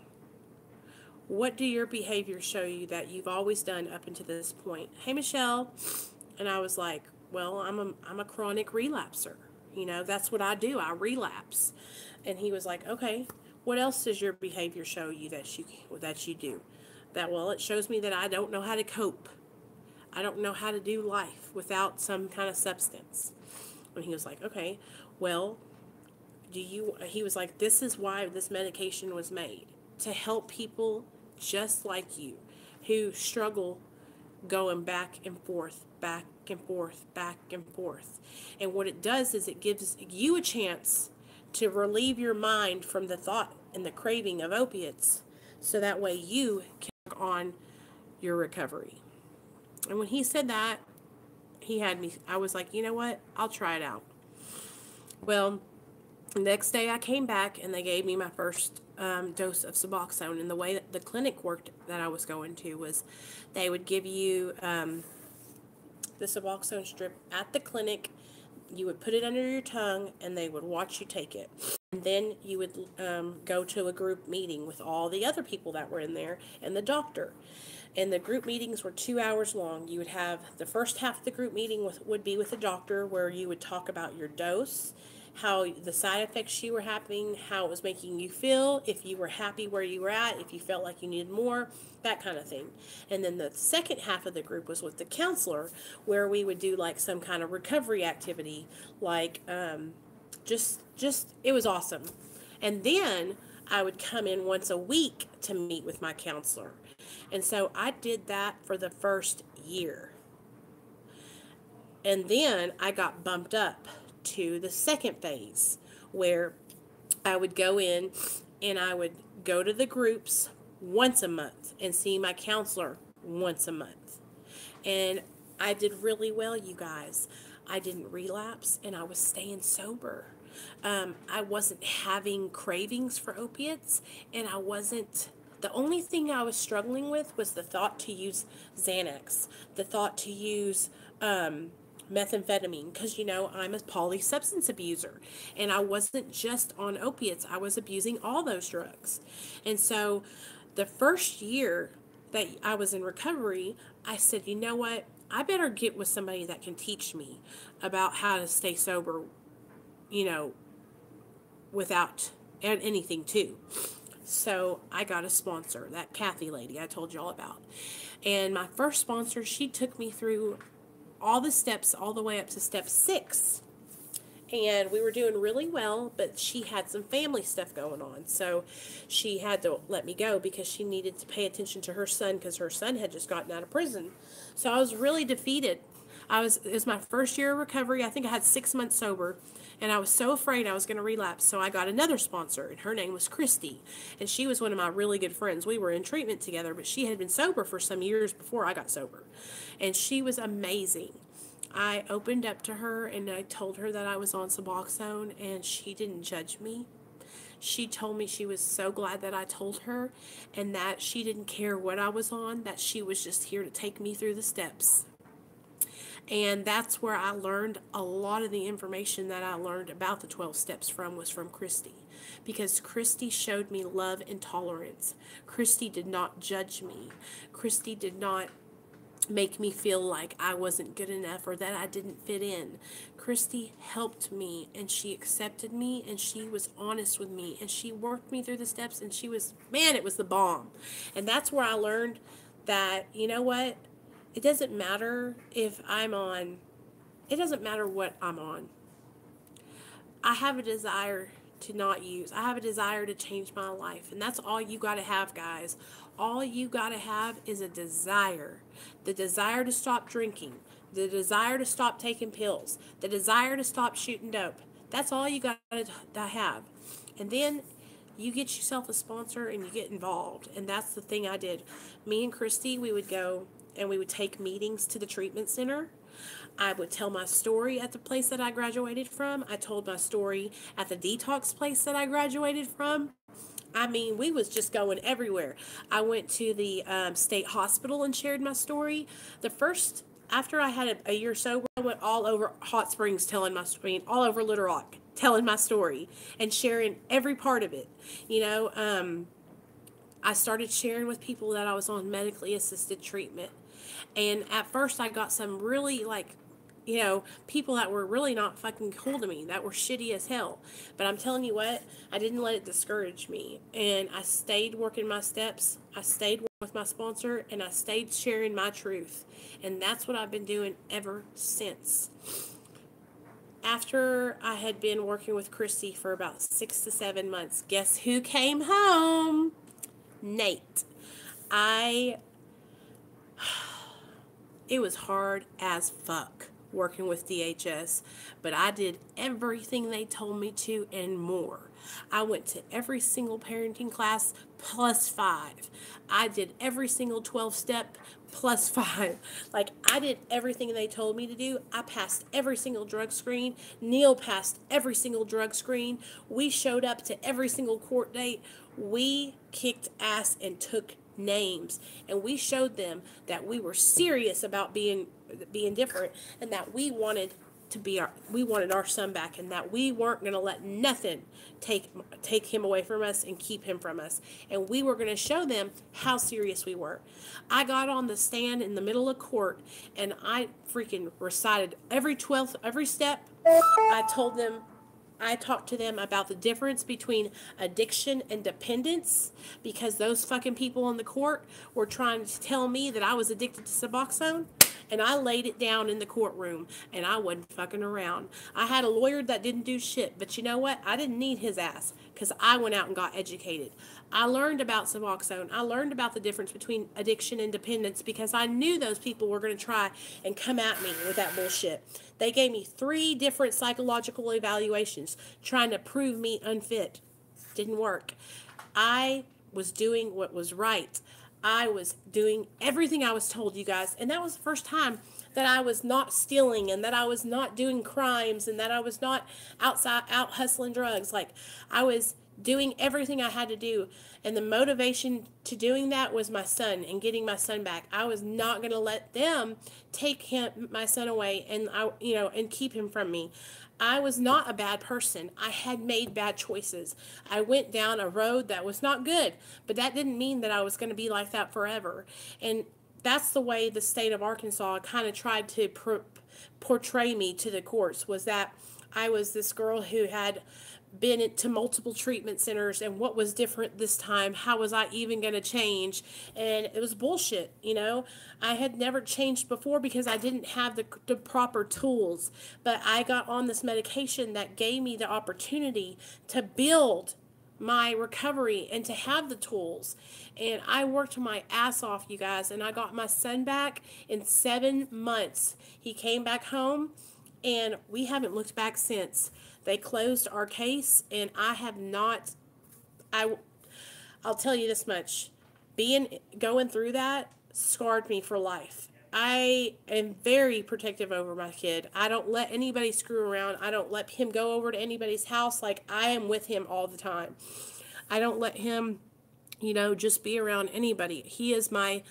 What do your behaviors show you that you've always done up until this point? Hey, Michelle. And I was like, well, I'm a chronic relapser. You know, that's what I do. I relapse. And he was like, okay, what else does your behavior show you that you do? Well, it shows me that I don't know how to cope. I don't know how to do life without some kind of substance. And he was like, okay, well, he was like, this is why this medication was made, to help people just like you who struggle going back and forth, back and forth, back and forth. And what it does is it gives you a chance to relieve your mind from the thought and the craving of opiates, so that way you can work on your recovery. And when he said that, I was like, you know what? I'll try it out. Well, the next day I came back and they gave me my first dose of Suboxone. And the way that the clinic worked that I was going to was they would give you the Suboxone strip at the clinic. You would put it under your tongue and they would watch you take it. And then you would go to a group meeting with all the other people that were in there and the doctor. And the group meetings were 2 hours long. You would have the first half of the group meeting would be with the doctor, where you would talk about your dose, how the side effects you were having, how it was making you feel, if you were happy where you were at, if you felt like you needed more, that kind of thing. And then the second half of the group was with the counselor, where we would do like some kind of recovery activity, like just it was awesome. And then I would come in once a week to meet with my counselor. And so I did that for the first year. And then I got bumped up to the second phase, where I would go in and I would go to the groups once a month and see my counselor once a month. And I did really well, you guys. I didn't relapse and I was staying sober. I wasn't having cravings for opiates, and I wasn't The only thing I was struggling with was the thought to use Xanax, the thought to use methamphetamine, because I'm a poly substance abuser, and I wasn't just on opiates, I was abusing all those drugs. And so the first year that I was in recovery, I said, you know what? I better get with somebody that can teach me about how to stay sober, you know, without anything too. So I got a sponsor, that Kathy lady I told you all about. And my first sponsor, she took me through all the steps all the way up to step 6. And we were doing really well, but she had some family stuff going on. So she had to let me go because she needed to pay attention to her son, because her son had just gotten out of prison. So I was really defeated. It was my first year of recovery. I think I had 6 months sober, and I was so afraid I was going to relapse. So I got another sponsor, and her name was Christy, and she was one of my really good friends. We were in treatment together, but she had been sober for some years before I got sober, and she was amazing. I opened up to her and I told her that I was on Suboxone, and she didn't judge me. She told me she was so glad that I told her, and that she didn't care what I was on, that she was just here to take me through the steps. And that's where I learned a lot of the information that I learned about the 12 steps was from Christy. Because Christy showed me love and tolerance. Christy did not judge me. Christy did not make me feel like I wasn't good enough or that I didn't fit in. Christy helped me, and she accepted me, and she was honest with me, and she worked me through the steps, and it was the bomb. And that's where I learned that, you know what? It doesn't matter it doesn't matter what I'm on. I have a desire to not use. I have a desire to change my life. And that's all you got to have, guys. All you got to have is a desire. The desire to stop drinking. The desire to stop taking pills. The desire to stop shooting dope. That's all you got to have. And then you get yourself a sponsor and you get involved. And that's the thing I did. Me and Christy, we would go and we would take meetings to the treatment center. I would tell my story at the place that I graduated from. I told my story at the detox place that I graduated from. I mean, we was just going everywhere. I went to the state hospital and shared my story. After I had a year sober, I went all over Hot Springs telling my story, all over Little Rock telling my story and sharing every part of it. I started sharing with people that I was on medically assisted treatment. And at first I got some really people that were really not fucking cool to me, that were shitty as hell. But I'm telling you what, I didn't let it discourage me. And I stayed working my steps. I stayed with my sponsor, and I stayed sharing my truth. And that's what I've been doing ever since. After I had been working with Christy for about 6 to 7 months, guess who came home? Nate. It was hard as fuck working with DHS, but I did everything they told me to and more. I went to every single parenting class +5. I did every single 12-step +5. I did everything they told me to do. I passed every single drug screen. Neil passed every single drug screen. We showed up to every single court date. We kicked ass and took names, and we showed them that we were serious about being different, and that we wanted our son back, and that we weren't going to let nothing take him away from us and keep him from us, and we were going to show them how serious we were. I got on the stand in the middle of court, and I freaking recited every step. I talked to them about the difference between addiction and dependence, because those fucking people in the court were trying to tell me that I was addicted to Suboxone, and I laid it down in the courtroom, and I wasn't fucking around. I had a lawyer that didn't do shit, but you know what? I didn't need his ass, because I went out and got educated. I learned about Suboxone. I learned about the difference between addiction and dependence, because I knew those people were going to try and come at me with that bullshit. They gave me 3 different psychological evaluations trying to prove me unfit. Didn't work. I was doing what was right. I was doing everything I was told, you guys. And that was the first time that I was not stealing, and that I was not doing crimes, and that I was not out hustling drugs. I was doing everything I had to do. And the motivation to doing that was my son and getting my son back. I was not going to let them take my son away and and keep him from me. I was not a bad person. I had made bad choices. I went down a road that was not good, but that didn't mean that I was going to be like that forever. And that's the way the state of Arkansas kind of tried to portray me to the courts, was that I was this girl who had been to multiple treatment centers, and what was different this time? How was I even going to change? And it was bullshit, I had never changed before because I didn't have the proper tools. But I got on this medication that gave me the opportunity to build my recovery and to have the tools. And I worked my ass off, you guys, and I got my son back in 7 months. He came back home, and we haven't looked back since. They closed our case, and I have not. I'll tell you this much: going through that scarred me for life. I am very protective over my kid. I don't let anybody screw around. I don't let him go over to anybody's house. Like, I am with him all the time. I don't let him, just be around anybody. He is my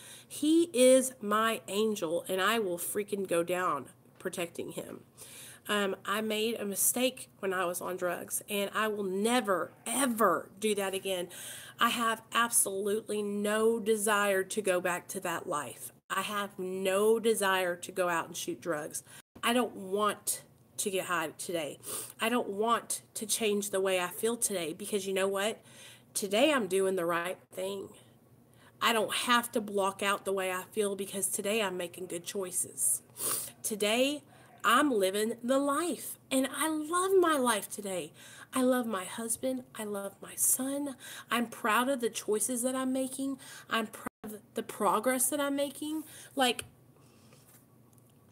angel, and I will freaking go down protecting him. I made a mistake when I was on drugs, and I will never, ever do that again. I have absolutely no desire to go back to that life. I have no desire to go out and shoot drugs. I don't want to get high today. I don't want to change the way I feel today, because you know what? Today I'm doing the right thing. I don't have to block out the way I feel, because today I'm making good choices. Today I'm living the life, and I love my life today. I love my husband. I love my son. I'm proud of the choices that I'm making. I'm proud of the progress that I'm making. Like,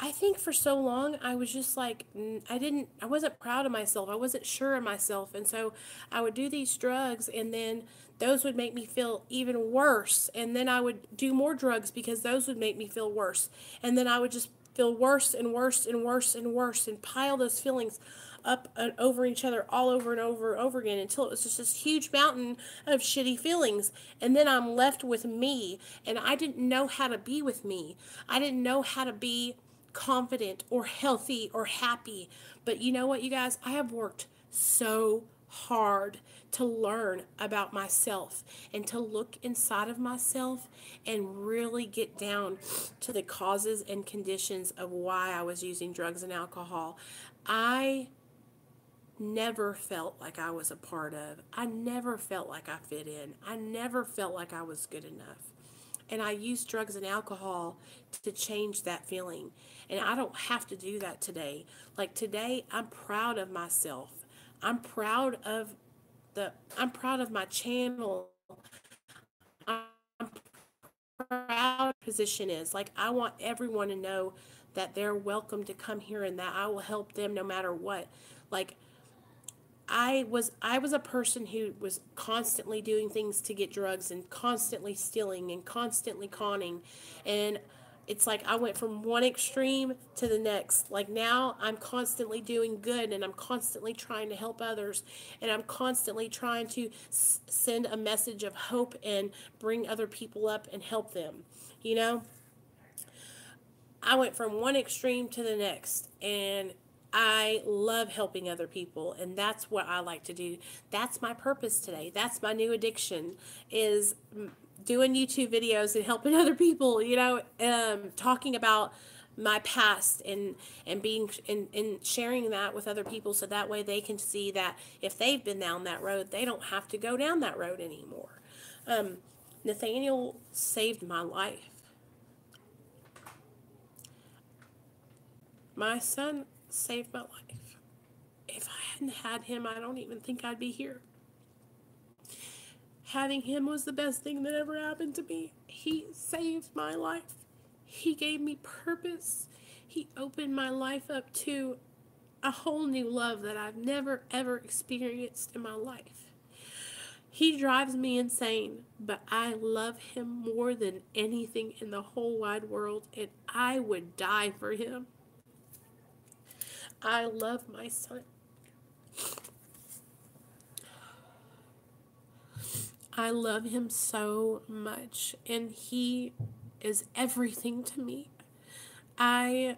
I think for so long I was just like, I wasn't proud of myself. I wasn't sure of myself. And so I would do these drugs, and then those would make me feel even worse. And then I would do more drugs because those would make me feel worse. And then I would just feel worse and worse and worse and worse, and pile those feelings up and over each other all over and over and over again, until it was just this huge mountain of shitty feelings. And then I'm left with me, and I didn't know how to be with me. I didn't know how to be confident or healthy or happy. But you know what, you guys? I have worked so hard to learn about myself and to look inside of myself and really get down to the causes and conditions of why I was using drugs and alcohol. I never felt like I was a part of. I never felt like I fit in. I never felt like I was good enough. And I used drugs and alcohol to change that feeling. And I don't have to do that today. Like, today, I'm proud of myself. I'm proud of my channel. I'm proud position is. Like, I want everyone to know that they're welcome to come here, and that I will help them no matter what. Like, I was a person who was constantly doing things to get drugs, and constantly stealing, and constantly conning. And it's like I went from one extreme to the next. Like, now I'm constantly doing good, and I'm constantly trying to help others, and I'm constantly trying to send a message of hope and bring other people up and help them. I went from one extreme to the next, and I love helping other people, and that's what I like to do. That's my purpose today. That's my new addiction, is doing YouTube videos and helping other people, talking about my past and being and sharing that with other people, so that way they can see that if they've been down that road, they don't have to go down that road anymore. Nathaniel saved my life. My son saved my life. If I hadn't had him, I don't even think I'd be here. Having him was the best thing that ever happened to me. He saved my life. He gave me purpose. He opened my life up to a whole new love that I've never, ever experienced in my life. He drives me insane, but I love him more than anything in the whole wide world, and I would die for him. I love my son. I love him so much, and he is everything to me. I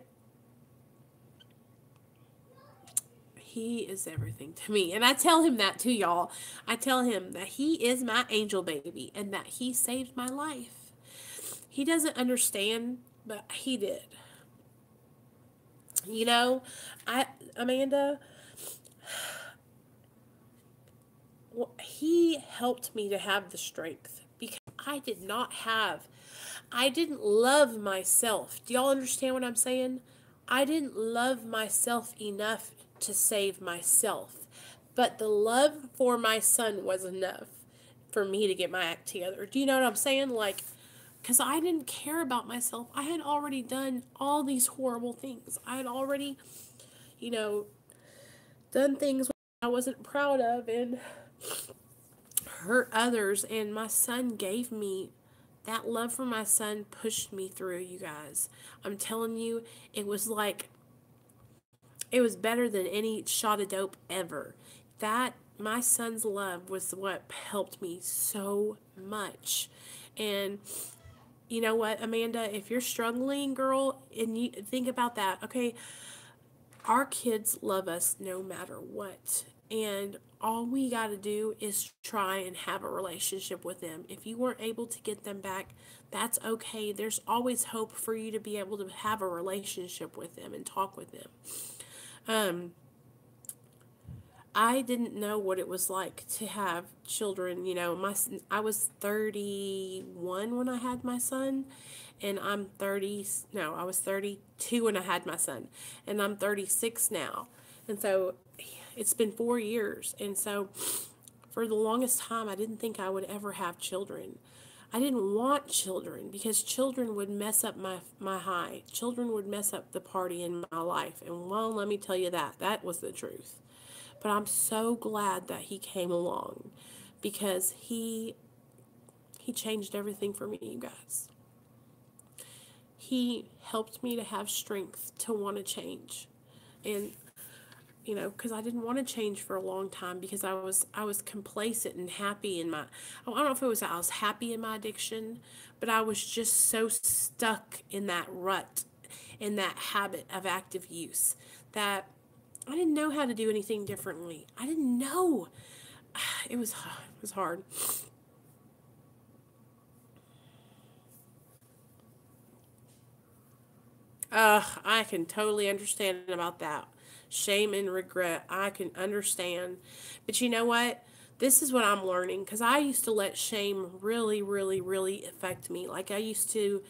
He is everything to me. And I tell him that too, y'all. I tell him that he is my angel baby and that he saved my life. He doesn't understand, but he did. You know, Amanda, he helped me to have the strength because I didn't love myself. Do y'all understand what I'm saying? I didn't love myself enough to save myself. But the love for my son was enough for me to get my act together. Do you know what I'm saying? Like, because I didn't care about myself. I had already done all these horrible things. I had already, you know, done things I wasn't proud of and hurt others. And my son gave me that love for my son, pushed me through, you guys. I'm telling you, it was like, it was better than any shot of dope ever. That, my son's love was what helped me so much. And you know what, Amanda, if you're struggling, girl, and you think about that, okay, our kids love us no matter what. And all we got to do is try and have a relationship with them. If you weren't able to get them back, that's okay. There's always hope for you to be able to have a relationship with them and talk with them. Um, I didn't know what it was like to have children. You know, I was 31 when I had my son, and I'm 30. No, I was 32 when I had my son, and I'm 36 now. And so it's been 4 years. And so for the longest time, I didn't think I would ever have children. I didn't want children because children would mess up my high. Children would mess up the party in my life. And well, let me tell you that was the truth. But I'm so glad that he came along because he changed everything for me, you guys. He helped me to have strength to want to change. And you know, because I didn't want to change for a long time because I was complacent and happy in my, I don't know if it was I was happy in my addiction, but I was just so stuck in that rut, in that habit of active use, that I didn't know how to do anything differently. I didn't know. It was hard. I can totally understand about that. Shame and regret. I can understand. But you know what? This is what I'm learning because I used to let shame really, really, really affect me. Like I used to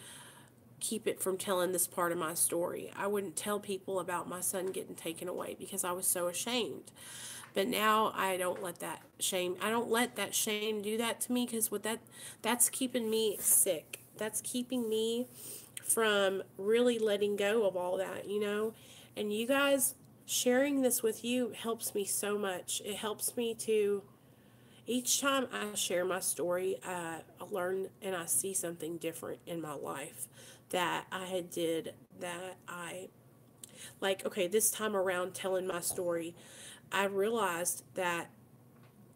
keep it from telling this part of my story. I wouldn't tell people about my son getting taken away because I was so ashamed. But now I don't let that shame do that to me because that's keeping me sick. That's keeping me from really letting go of all that, you know? And you guys, sharing this with you helps me so much. It helps me to, each time I share my story, I learn and I see something different in my life that I did that like, okay, this time around telling my story, I realized that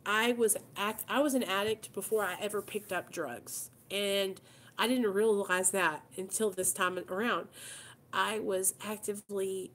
I was an addict before I ever picked up drugs. And I didn't realize that until this time around. I was actively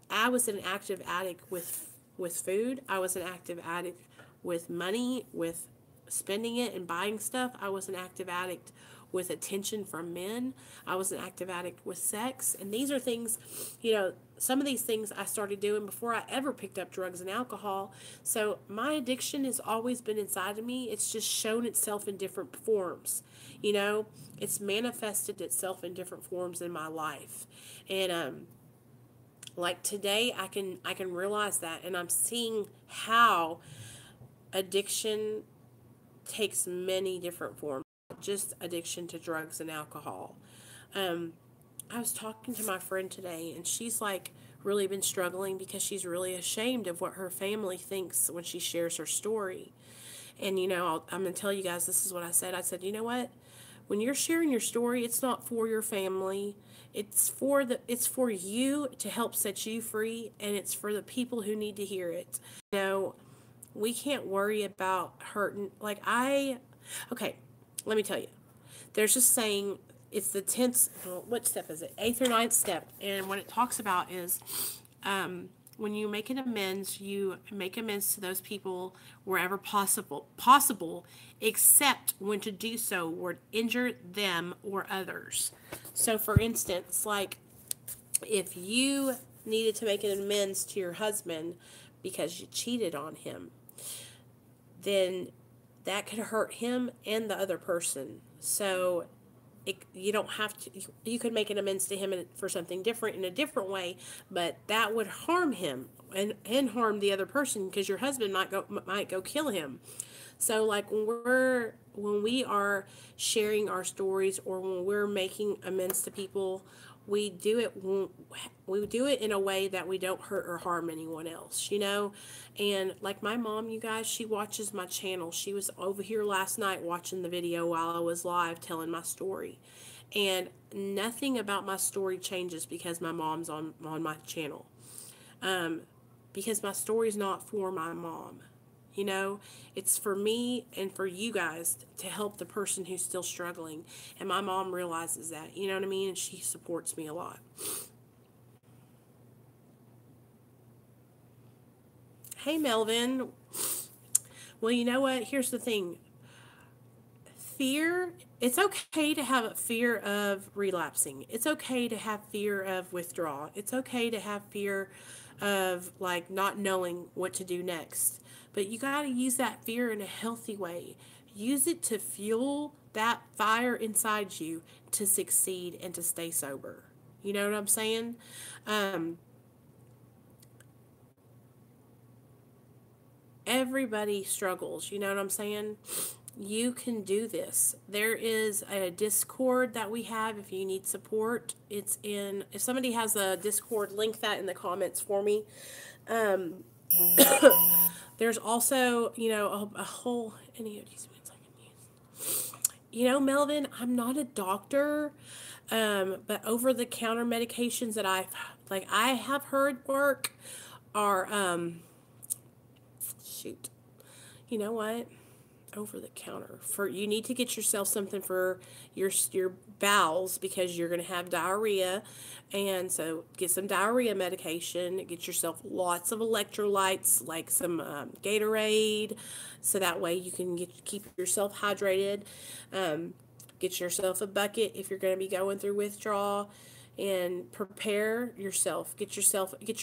I was an active addict with food. I was an active addict with money, with spending it and buying stuff. I was an active addict with attention from men. I was an active addict with sex. And these are things, you know, some of these things I started doing before I ever picked up drugs and alcohol. So my addiction has always been inside of me. It's just shown itself in different forms. You know, it's manifested itself in different forms in my life. And like today I can realize that, and I'm seeing how addiction takes many different forms, not just addiction to drugs and alcohol. um I was talking to my friend today, and she's like really been struggling because she's really ashamed of what her family thinks when she shares her story. And you know, I'm going to tell you guys, this is what I said, you know what, when you're sharing your story, it's not for your family. It's for you to help set you free, and it's for the people who need to hear it. You know, we can't worry about hurting. Like Okay, let me tell you. There's a saying, it's the 10th, what step is it? 8th or 9th step. And what it talks about is when you make an amends, you make amends to those people wherever possible, except when to do so would injure them or others. So, for instance, like if you needed to make an amends to your husband because you cheated on him, then that could hurt him and the other person. So you don't have to, you could make an amends to him for something different in a different way, but that would harm him and harm the other person, because your husband might go kill him. So like when we are sharing our stories, or when we're making amends to people, we do it in a way that we don't hurt or harm anyone else, you know? And like my mom, you guys, she watches my channel. She was over here last night watching the video while I was live telling my story. And nothing about my story changes because my mom's on my channel. Because my story's not for my mom. You know, it's for me and for you guys to help the person who's still struggling. And my mom realizes that, you know what I mean? And she supports me a lot. Hey, Melvin. Well, you know what? Here's the thing. Fear, it's okay to have a fear of relapsing. It's okay to have fear of withdrawal. It's okay to have fear of like not knowing what to do next. But you got to use that fear in a healthy way. Use it to fuel that fire inside you to succeed and to stay sober. You know what I'm saying? Everybody struggles. You know what I'm saying? You can do this. There is a Discord that we have if you need support. It's in, if somebody has a Discord, link that in the comments for me. There's also, you know, a whole, any of these means I can use. You know, Melvin, I'm not a doctor, but over-the-counter medications that I have heard work are, shoot, you know what? Over the counter, for you need to get yourself something for your bowels, because you're going to have diarrhea, and so get some diarrhea medication. Get yourself lots of electrolytes, like some Gatorade, so that way you can keep yourself hydrated. Get yourself a bucket if you're going to be going through withdrawal, and prepare yourself. Get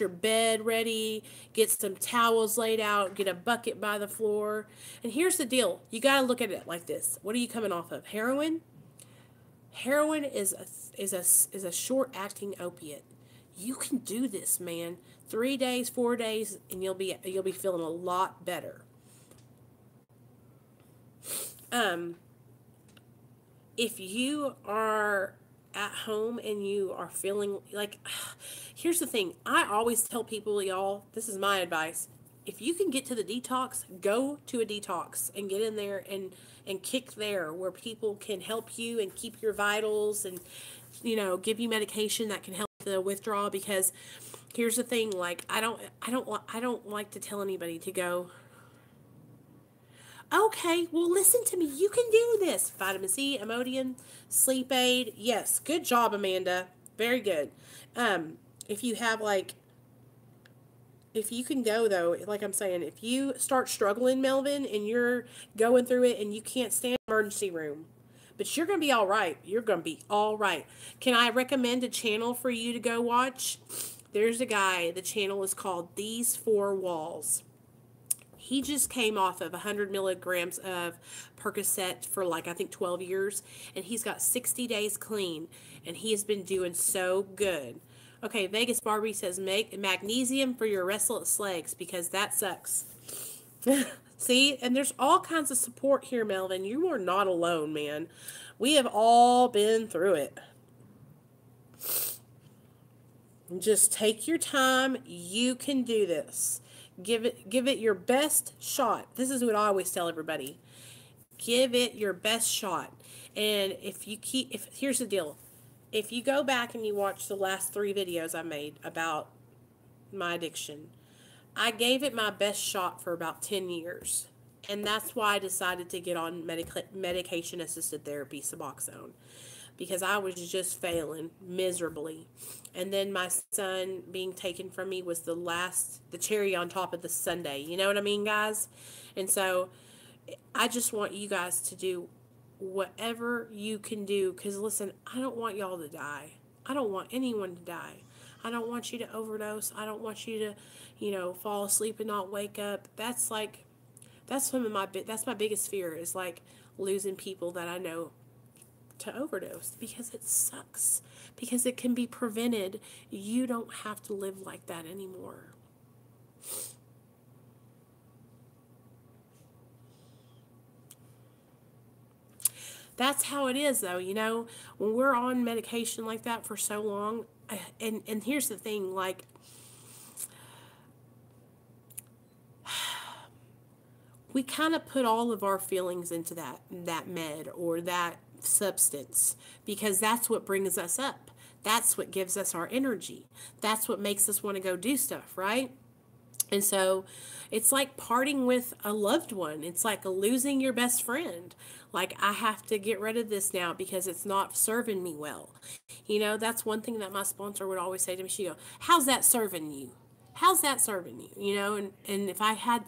your bed ready, get some towels laid out, get a bucket by the floor. And here's the deal. You got to look at it like this. What are you coming off of? Heroin? Heroin is a short-acting opiate. You can do this, man. 3 days, 4 days, and you'll be feeling a lot better. If you are at home and you are feeling like, here's the thing. I always tell people, y'all, this is my advice. If you can get to the detox, go to a detox and get in there and kick there, where people can help you and keep your vitals and, you know, give you medication that can help the withdrawal. Because here's the thing, like, I don't like to tell anybody to go, okay, well, listen to me. You can do this. Vitamin C, Imodium, sleep aid. Yes, good job, Amanda. Very good. If you have, like, if you can go, though, like I'm saying, if you start struggling, Melvin, and you're going through it and you can't stand emergency room, but you're going to be all right. You're going to be all right. Can I recommend a channel for you to go watch? There's a guy. The channel is called These Four Walls. He just came off of 100 milligrams of Percocet for, like, I think 12 years. And he's got 60 days clean. And he has been doing so good. Okay, Vegas Barbie says, make magnesium for your restless legs, because that sucks. See? And there's all kinds of support here, Melvin. You are not alone, man. We have all been through it. Just take your time. You can do this. Give it your best shot. This is what I always tell everybody. Give it your best shot. And here's the deal. If you go back and you watch the last 3 videos I made about my addiction, I gave it my best shot for about 10 years. And that's why I decided to get on medication assisted therapy, Suboxone, because I was just failing miserably. And then my son being taken from me was the cherry on top of the sundae. You know what I mean, guys? And so I just want you guys to do whatever you can do, because listen, I don't want y'all to die. I don't want anyone to die. I don't want you to overdose. I don't want you to, fall asleep and not wake up. That's my biggest fear, is like losing people that I know to overdose, because it sucks, because it can be prevented. You don't have to live like that anymore. That's how it is, though. When we're on medication like that for so long, and here's the thing, like, we kind of put all of our feelings into that med or that substance, because that's what brings us up. That's what gives us our energy. That's what makes us want to go do stuff, right? And so it's like parting with a loved one. It's like losing your best friend. Like, I have to get rid of this now because it's not serving me well. That's one thing that my sponsor would always say to me. She'd go, "How's that serving you? How's that serving you?" And if I had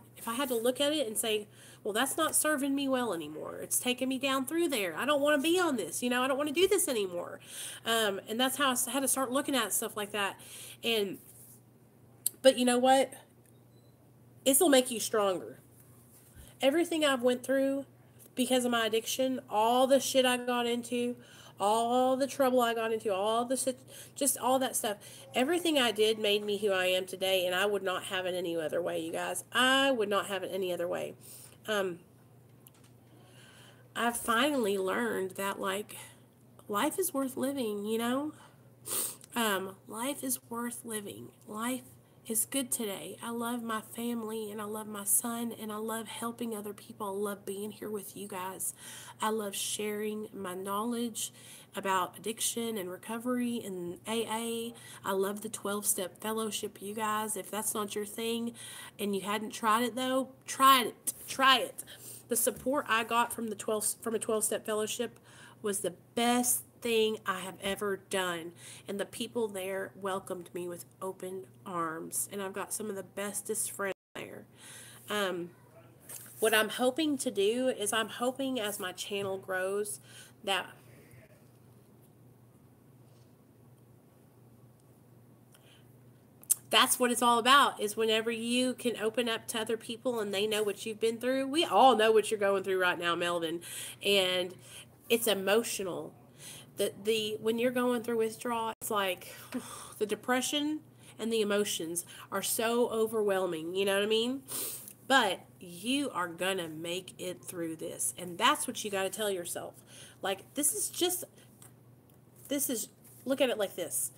to look at it and say, "Well, that's not serving me well anymore. It's taking me down through there. I don't want to be on this. I don't want to do this anymore." And that's how I had to start looking at stuff like that. But you know what? It'll make you stronger. Everything I've went through because of my addiction, all the shit I got into, all the trouble I got into, just all that stuff, everything I did made me who I am today, and I would not have it any other way, you guys. I would not have it any other way. I've finally learned that, like, life is worth living, life is worth living. Life is good today. I love my family, and I love my son, and I love helping other people. I love being here with you guys. I love sharing my knowledge about addiction and recovery and AA. I love the 12-step fellowship, you guys. If that's not your thing and you hadn't tried it, though, try it. The support I got from a 12-step fellowship was the best thing I have ever done, and the people there welcomed me with open arms, and I've got some of the bestest friends there. What I'm hoping to do is, I'm hoping as my channel grows that that's what it's all about, is whenever you can open up to other people and they know what you've been through. We all know what you're going through right now, Melvin, and it's emotional. When you're going through withdrawal, it's like the depression and the emotions are so overwhelming, you know what I mean? But you are gonna make it through this, and that's what you got to tell yourself. Like, look at it like this: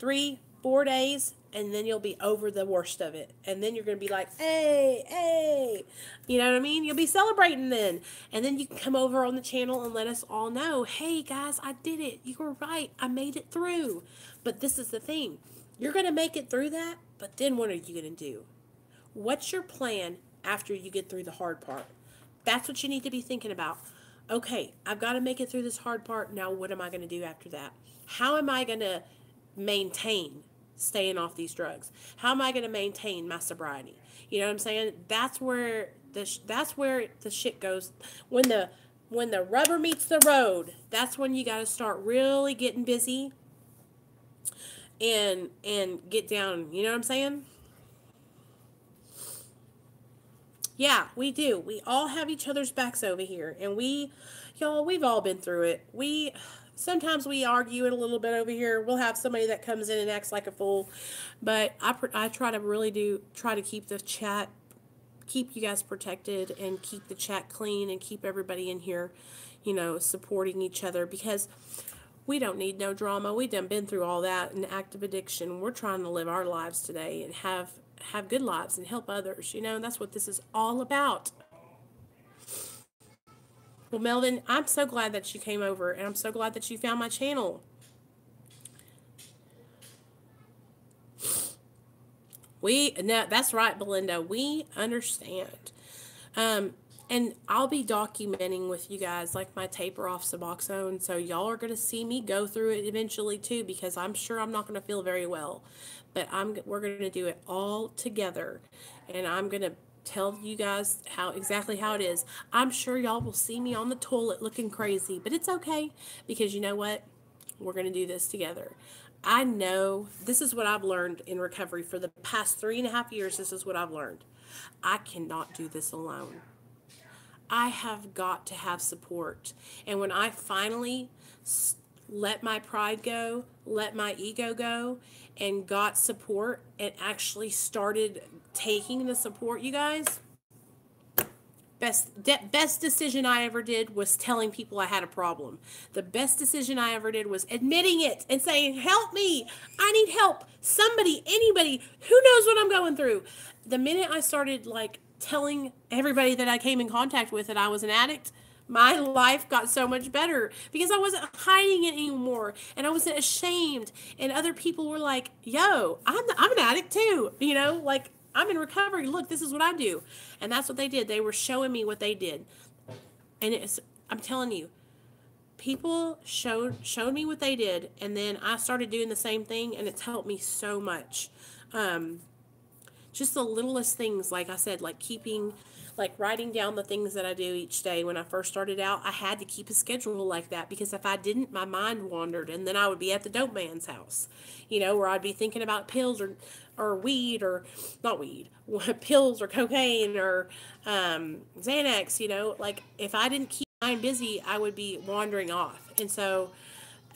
3-4 days, and then you'll be over the worst of it. And then you're going to be like, hey, you know what I mean? You'll be celebrating then. And then you can come over on the channel and let us all know, hey, guys, I did it. You were right. I made it through. But this is the thing. You're going to make it through that, but then what are you going to do? What's your plan after you get through the hard part? That's what you need to be thinking about. Okay, I've got to make it through this hard part. Now what am I going to do after that? How am I going to maintain staying off these drugs? How am I going to maintain my sobriety? You know what I'm saying? That's where the shit goes. When the rubber meets the road, that's when you got to start really getting busy and get down. You know what I'm saying? Yeah, we do. We all have each other's backs over here, and we've all been through it. Sometimes we argue it a little bit over here. We'll have somebody that comes in and acts like a fool. But I try to keep the chat, keep you guys protected, and keep the chat clean, and keep everybody in here, supporting each other, because we don't need no drama. We done been through all that in active addiction. We're trying to live our lives today and have good lives and help others. That's what this is all about. Well, Melvin, I'm so glad that you came over, and I'm so glad that you found my channel. That's right, Belinda. We understand. And I'll be documenting with you guys like my taper off Suboxone. So y'all are going to see me go through it eventually too, because I'm sure I'm not going to feel very well. But we're going to do it all together. And I'm going to tell you guys exactly how it is. I'm sure y'all will see me on the toilet looking crazy, but it's okay, because you know what? We're going to do this together. I know this is what I've learned in recovery for the past 3.5 years. This is what I've learned. I cannot do this alone. I have got to have support. And when I finally let my pride go, let my ego go, and got support and actually started taking the support, you guys, best decision I ever did was telling people I had a problem. The best decision I ever did was admitting it and saying, help me, I need help. Somebody, anybody, who knows what I'm going through. The minute I started like telling everybody that I came in contact with that I was an addict, my life got so much better, because I wasn't hiding it anymore, and I wasn't ashamed, and other people were like, yo, I'm an addict too, you know, like, I'm in recovery, look, this is what I do. And that's what they did. They were showing me what they did. And I'm telling you, people showed me what they did, and then I started doing the same thing, and it's helped me so much. Just the littlest things, like I said, like writing down the things that I do each day. When I first started out, I had to keep a schedule like that, because if I didn't, my mind wandered, and then I would be at the dope man's house, you know, where I'd be thinking about pills or weed, or not weed, pills or cocaine or Xanax, you know, like if I didn't keep my mind busy, I would be wandering off. And so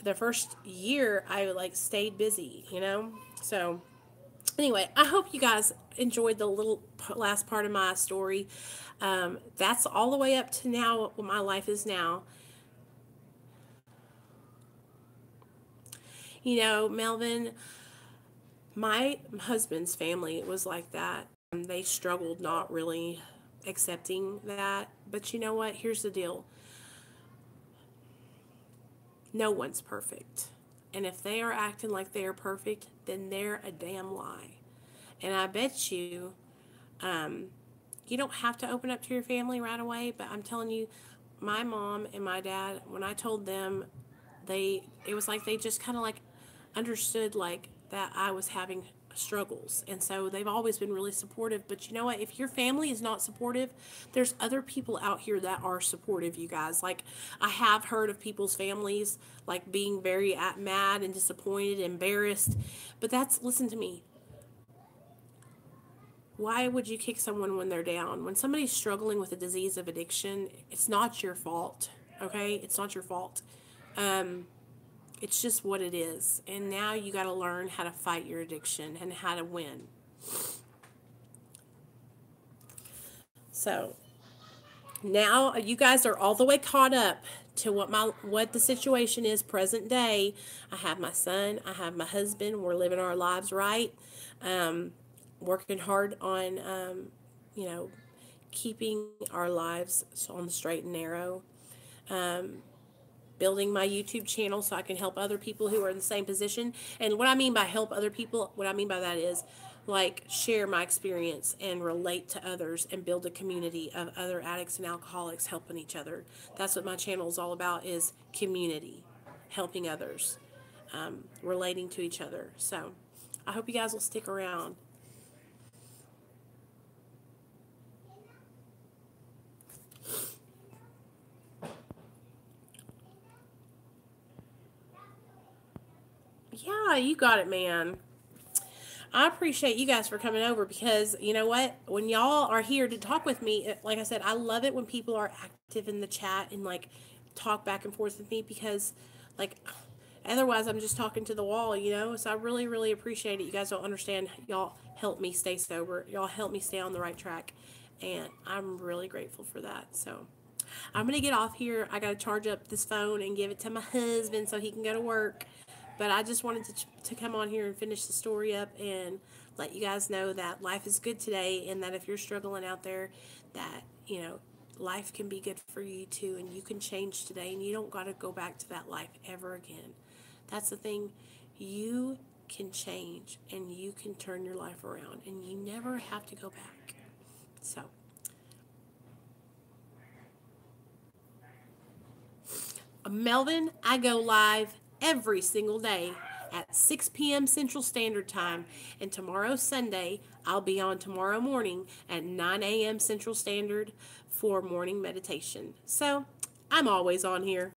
the first year I like stayed busy, you know. So anyway, I hope you guys enjoyed the little last part of my story. That's all the way up to now, what my life is now. You know, Melvin, my husband's family was like that. They struggled not really accepting that. But you know what? Here's the deal. No one's perfect. And if they are acting like they are perfect, then they're a damn lie. And I bet you, you don't have to open up to your family right away, but I'm telling you, my mom and my dad, when I told them, it was like they just kind of like understood like that I was having struggles. And so they've always been really supportive. But you know what? If your family is not supportive, there's other people out here that are supportive, you guys. Like, I have heard of people's families like being very mad and disappointed, embarrassed. But listen to me. Why would you kick someone when they're down? When somebody's struggling with a disease of addiction, it's not your fault, okay? It's not your fault. It's just what it is. And now you got to learn how to fight your addiction and how to win. So now you guys are all the way caught up to what the situation is present day. I have my son, I have my husband. We're living our lives right. Working hard on, you know, keeping our lives on the straight and narrow. Building my YouTube channel so I can help other people who are in the same position. And what I mean by help other people, what I mean by that is like share my experience and relate to others and build a community of other addicts and alcoholics helping each other. That's what my channel is all about, is community, helping others, relating to each other. So I hope you guys will stick around. Yeah, you got it, man. I appreciate you guys for coming over, because you know what? When y'all are here to talk with me, like I said, I love it when people are active in the chat and like talk back and forth with me, because like otherwise I'm just talking to the wall, you know? So I really, really appreciate it. You guys don't understand. Y'all help me stay sober. Y'all help me stay on the right track. And I'm really grateful for that. So I'm going to get off here. I got to charge up this phone and give it to my husband so he can go to work. But I just wanted to come on here and finish the story up and let you guys know that life is good today, and that if you're struggling out there, that, you know, life can be good for you too, and you can change today, and you don't got to go back to that life ever again. That's the thing. You can change, and you can turn your life around, and you never have to go back. So Melvin, I go live every single day at 6 p.m. Central Standard Time. And tomorrow, Sunday, I'll be on tomorrow morning at 9 a.m. Central Standard for morning meditation. So I'm always on here.